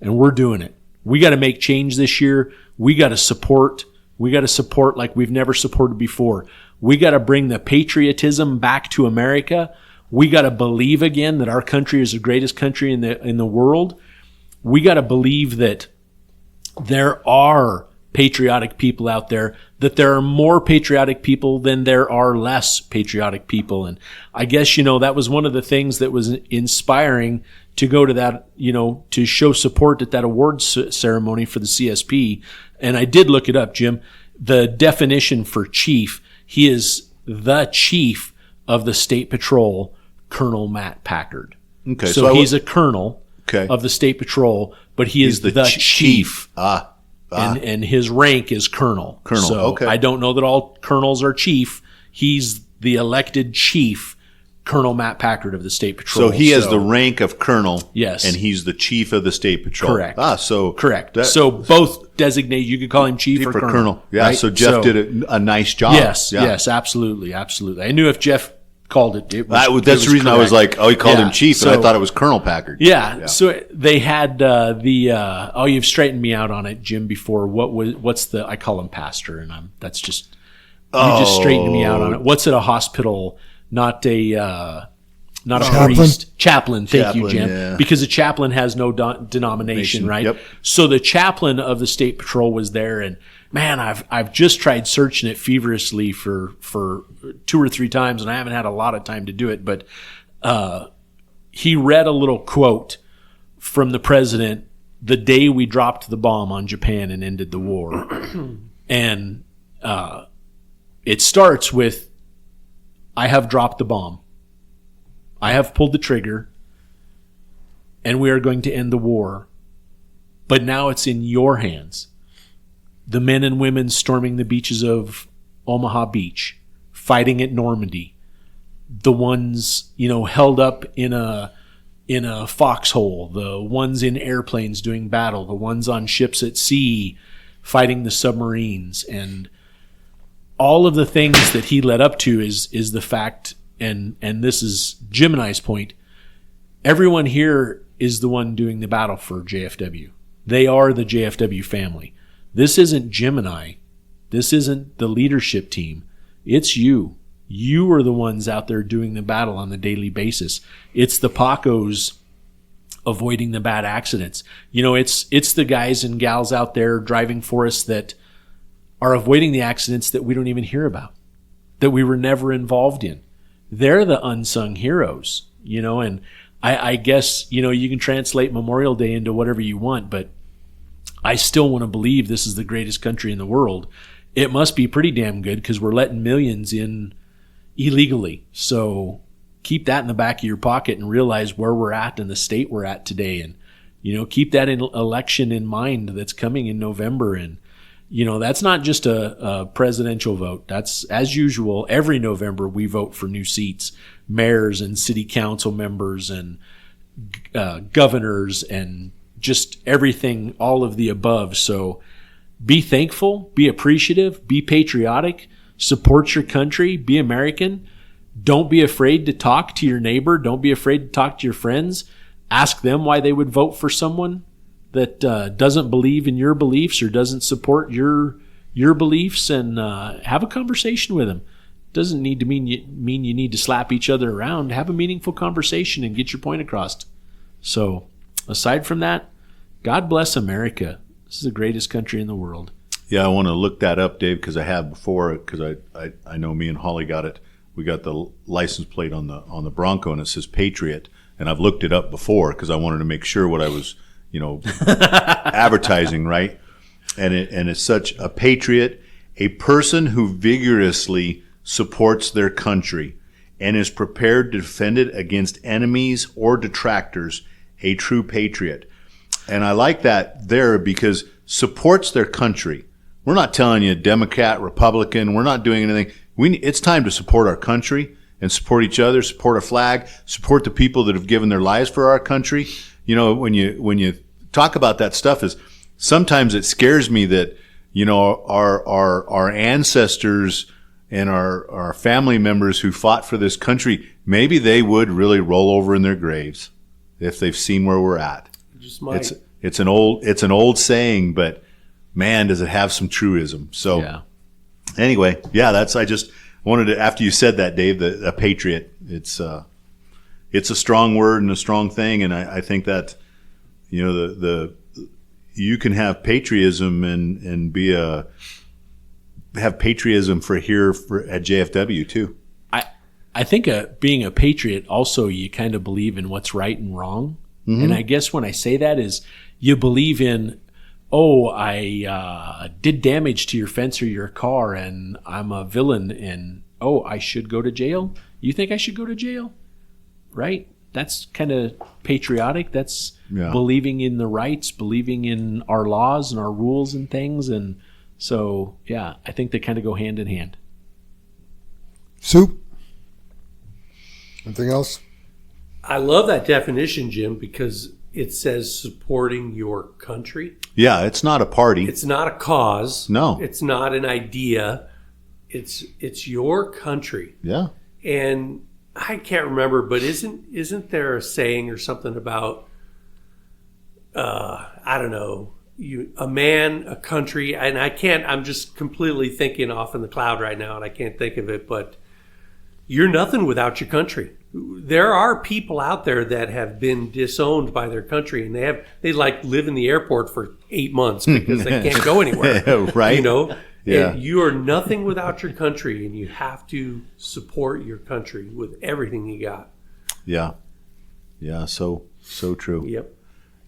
And we're doing it. We got to make change this year. We got to support. We got to support like we've never supported before. We got to bring the patriotism back to America. We got to believe again that our country is the greatest country in the world. We got to believe that there are patriotic people out there, that there are more patriotic people than there are less patriotic people. And I guess, that was one of the things that was inspiring to go to that, to show support at that awards ceremony for the CSP. And I did look it up, Jim. The definition for chief, he is the chief of the State Patrol, Colonel Matt Packard. Okay, so he's a colonel of the State Patrol, but he is the chief. And his rank is colonel. So I don't know that all colonels are chief. He's the elected chief, Colonel Matt Packard of the State Patrol. So he has the rank of colonel. Yes. And he's the chief of the State Patrol. Correct. Correct. So both designate, you could call him chief or colonel. Yeah, right? so Jeff did a nice job. Yes, absolutely. I knew if Jeff called it, that's the reason correct. I was like, he called him chief, and I thought it was Colonel Packard. Yeah, so they had you've straightened me out on it, Jim, before. I call him pastor, and you just straightened me out on it. What's at a hospital, not a priest. Chaplain, thank you, Jim. Yeah. Because a chaplain has no denomination, right? Yep. So the chaplain of the State Patrol was there, and man, I've just tried searching it feverishly for 2 or 3 times, and I haven't had a lot of time to do it. But he read a little quote from the president the day we dropped the bomb on Japan and ended the war. And it starts with, I have dropped the bomb. I have pulled the trigger, and we are going to end the war. But now it's in your hands. The men and women storming the beaches of Omaha Beach, fighting at Normandy, the ones, held up in a foxhole, the ones in airplanes doing battle, the ones on ships at sea fighting the submarines, and all of the things that he led up to is the fact, and this is Jim and I's point, everyone here is the one doing the battle for JFW. They are the JFW family. This isn't Jim and I. This isn't the leadership team. It's you. You are the ones out there doing the battle on the daily basis. It's the Pacos avoiding the bad accidents. It's the guys and gals out there driving for us that are avoiding the accidents that we don't even hear about, that we were never involved in. They're the unsung heroes, and I guess, you can translate Memorial Day into whatever you want, but I still want to believe this is the greatest country in the world. It must be pretty damn good because we're letting millions in illegally. So keep that in the back of your pocket and realize where we're at and the state we're at today. And, keep that election in mind that's coming in November. And, that's not just a presidential vote. That's, as usual, every November we vote for new seats, mayors and city council members and governors and just everything, all of the above. So be thankful, be appreciative, be patriotic, support your country, be American. Don't be afraid to talk to your neighbor. Don't be afraid to talk to your friends. Ask them why they would vote for someone that doesn't believe in your beliefs or doesn't support your beliefs, and have a conversation with them. Doesn't need to mean you need to slap each other around. Have a meaningful conversation and get your point across. So aside from that, God bless America. This is the greatest country in the world. Yeah, I want to look that up, Dave, because I have before, because I know me and Holly got it. We got the license plate on the Bronco, and it says Patriot. And I've looked it up before because I wanted to make sure what I was, advertising, right? And it's such a patriot, a person who vigorously supports their country and is prepared to defend it against enemies or detractors, a true patriot. And I like that there because supports their country. We're not telling you Democrat, Republican. We're not doing anything. It's time to support our country and support each other, support our flag, support the people that have given their lives for our country. When you talk about that stuff, is sometimes it scares me that, our ancestors and our family members who fought for this country, maybe they would really roll over in their graves if they've seen where we're at. Just might. It's an old saying, but man, does it have some truism. So Yeah. Anyway, yeah, I just wanted to, after you said that, Dave, a patriot, it's a strong word and a strong thing. And I think that, you can have patriotism and have patriotism at JFW too. I think being a patriot also, you kind of believe in what's right and wrong. Mm-hmm. And I guess when I say that is you believe in, I did damage to your fence or your car and I'm a villain and, I should go to jail? You think I should go to jail? Right? That's kind of patriotic. That's believing in the rights, believing in our laws and our rules and things. And so, yeah, I think they kind of go hand in hand. Soup? Anything else? I love that definition, Jim, because it says supporting your country. Yeah, it's not a party. It's not a cause. No. It's not an idea. It's your country. Yeah. And I can't remember, but isn't there a saying or something about I don't know, a man, a country, and I'm just completely thinking off in the cloud right now and I can't think of it, but you're nothing without your country. There are people out there that have been disowned by their country, and they like live in the airport for 8 months because they can't go anywhere. Right. You know, Yeah. and you are nothing without your country, and you have to support your country with everything you got. Yeah. Yeah. So true. Yep.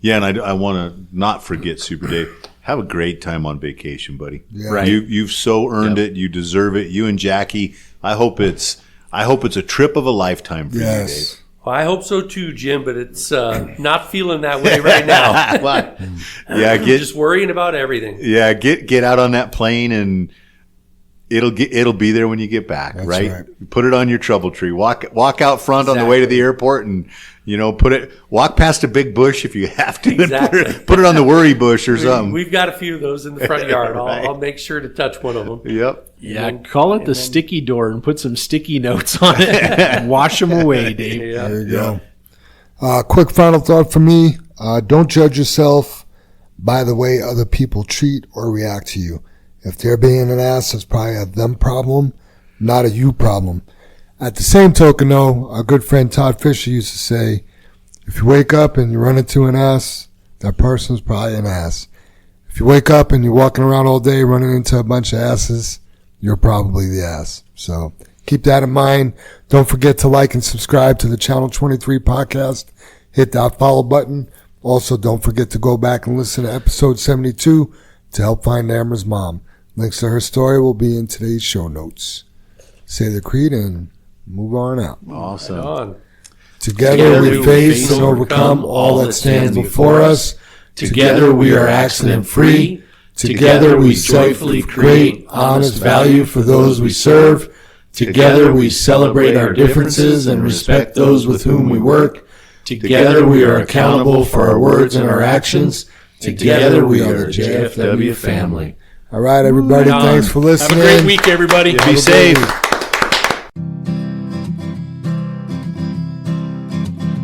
Yeah. And I want to not forget, Super Dave. Have a great time on vacation, buddy. Yeah. Right. You've so earned it. You deserve it. You and Jackie. I hope it's a trip of a lifetime for you, Dave. Yes. Well, I hope so too, Jim, but it's not feeling that way right now. What? Yeah, I'm just worrying about everything. get out on that plane, and it'll be there when you get back. That's Right? right. Put it on your TroubleTree. Walk out front on the way to the airport, and walk past a big bush if you have to. Exactly. And put it on the worry bush or something. We've got a few of those in the front yard. Right. I'll make sure to touch one of them. Yep. Yeah, call it the sticky door and put some sticky notes on it. Wash them away, Dave. Yeah. There you go. Quick final thought for me. Don't judge yourself by the way other people treat or react to you. If they're being an ass, it's probably a them problem, not a you problem. At the same token, though, our good friend Todd Fisher used to say, if you wake up and you run into an ass, that person's probably an ass. If you wake up and you're walking around all day running into a bunch of asses, you're probably the ass. So keep that in mind. Don't forget to like and subscribe to the Channel 23 podcast. Hit that follow button. Also, don't forget to go back and listen to episode 72 to help find Amber's mom. Links to her story will be in today's show notes. Say the creed and move on out. Awesome. Right on. Together we face and overcome all that stands before us. Together we are accident free. Together we joyfully create honest value for those we serve. Together we celebrate our differences and respect those with whom we work. Together we are accountable for our words and our actions. Together we are the JFW family. All right, everybody, thanks for listening. Have a great week, everybody. Have Be a great safe. week.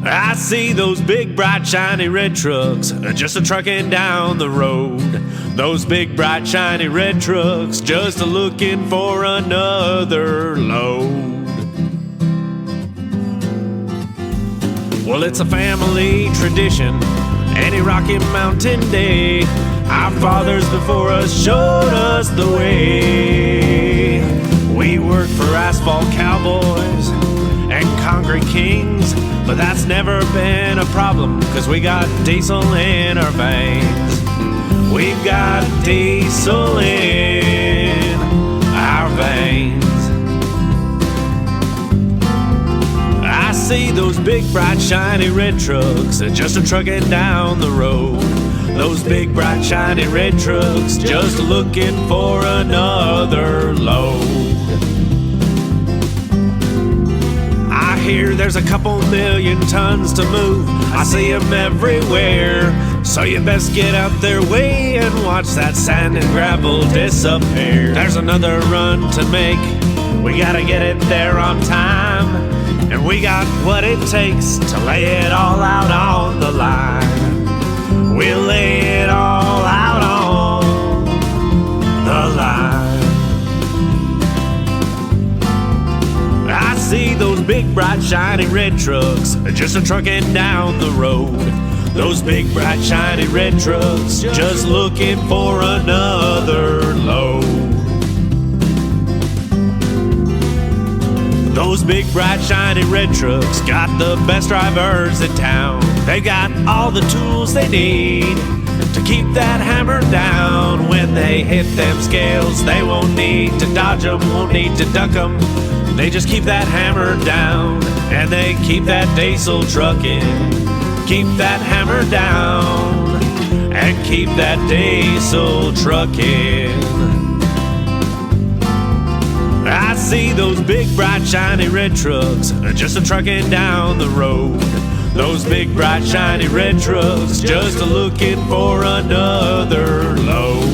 I see those big, bright, shiny red trucks just a-trucking down the road. Those big, bright, shiny red trucks just a-looking for another load. Well, it's a family tradition, any Rocky Mountain day. Our fathers before us showed us the way. We work for asphalt cowboys and concrete kings, but that's never been a problem, 'cause we got diesel in our veins. We've got diesel in our veins. I see those big, bright, shiny red trucks just a-trucking down the road. Those big, bright, shiny red trucks just looking for another load. I hear there's a couple million tons to move. I see them everywhere. So you best get out their way and watch that sand and gravel disappear. There's another run to make. We gotta get it there on time. And we got what it takes to lay it all out on the line. We'll lay it all out on the line. I see those big, bright, shiny red trucks just a-trucking down the road. Those big, bright, shiny red trucks just looking for another load. Those big, bright, shiny red trucks got the best drivers in town. They got all the tools they need to keep that hammer down. When they hit them scales, they won't need to dodge them, won't need to duck them. They just keep that hammer down, and they keep that diesel trucking. Keep that hammer down, and keep that diesel trucking. I see those big, bright, shiny red trucks just a-trucking down the road. Those big, bright, shiny red trucks just a-looking for another load.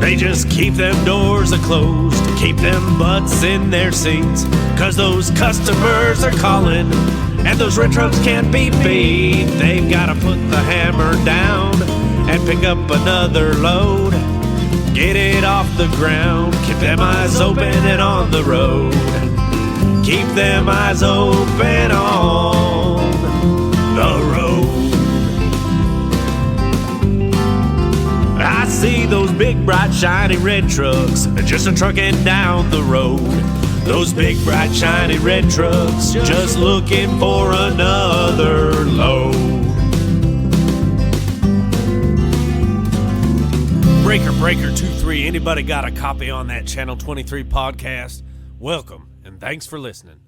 They just keep them doors a-closed, keep them butts in their seats, 'cause those customers are calling, and those red trucks can't be beat. They've gotta put the hammer down and pick up another load. Get it off the ground. Keep them eyes open and on the road. Keep them eyes open on the road. I see those big, bright, shiny red trucks just trucking down the road. Those big, bright, shiny red trucks just looking for another load. Breaker 23, anybody got a copy on that Channel 23 podcast? Welcome, and thanks for listening.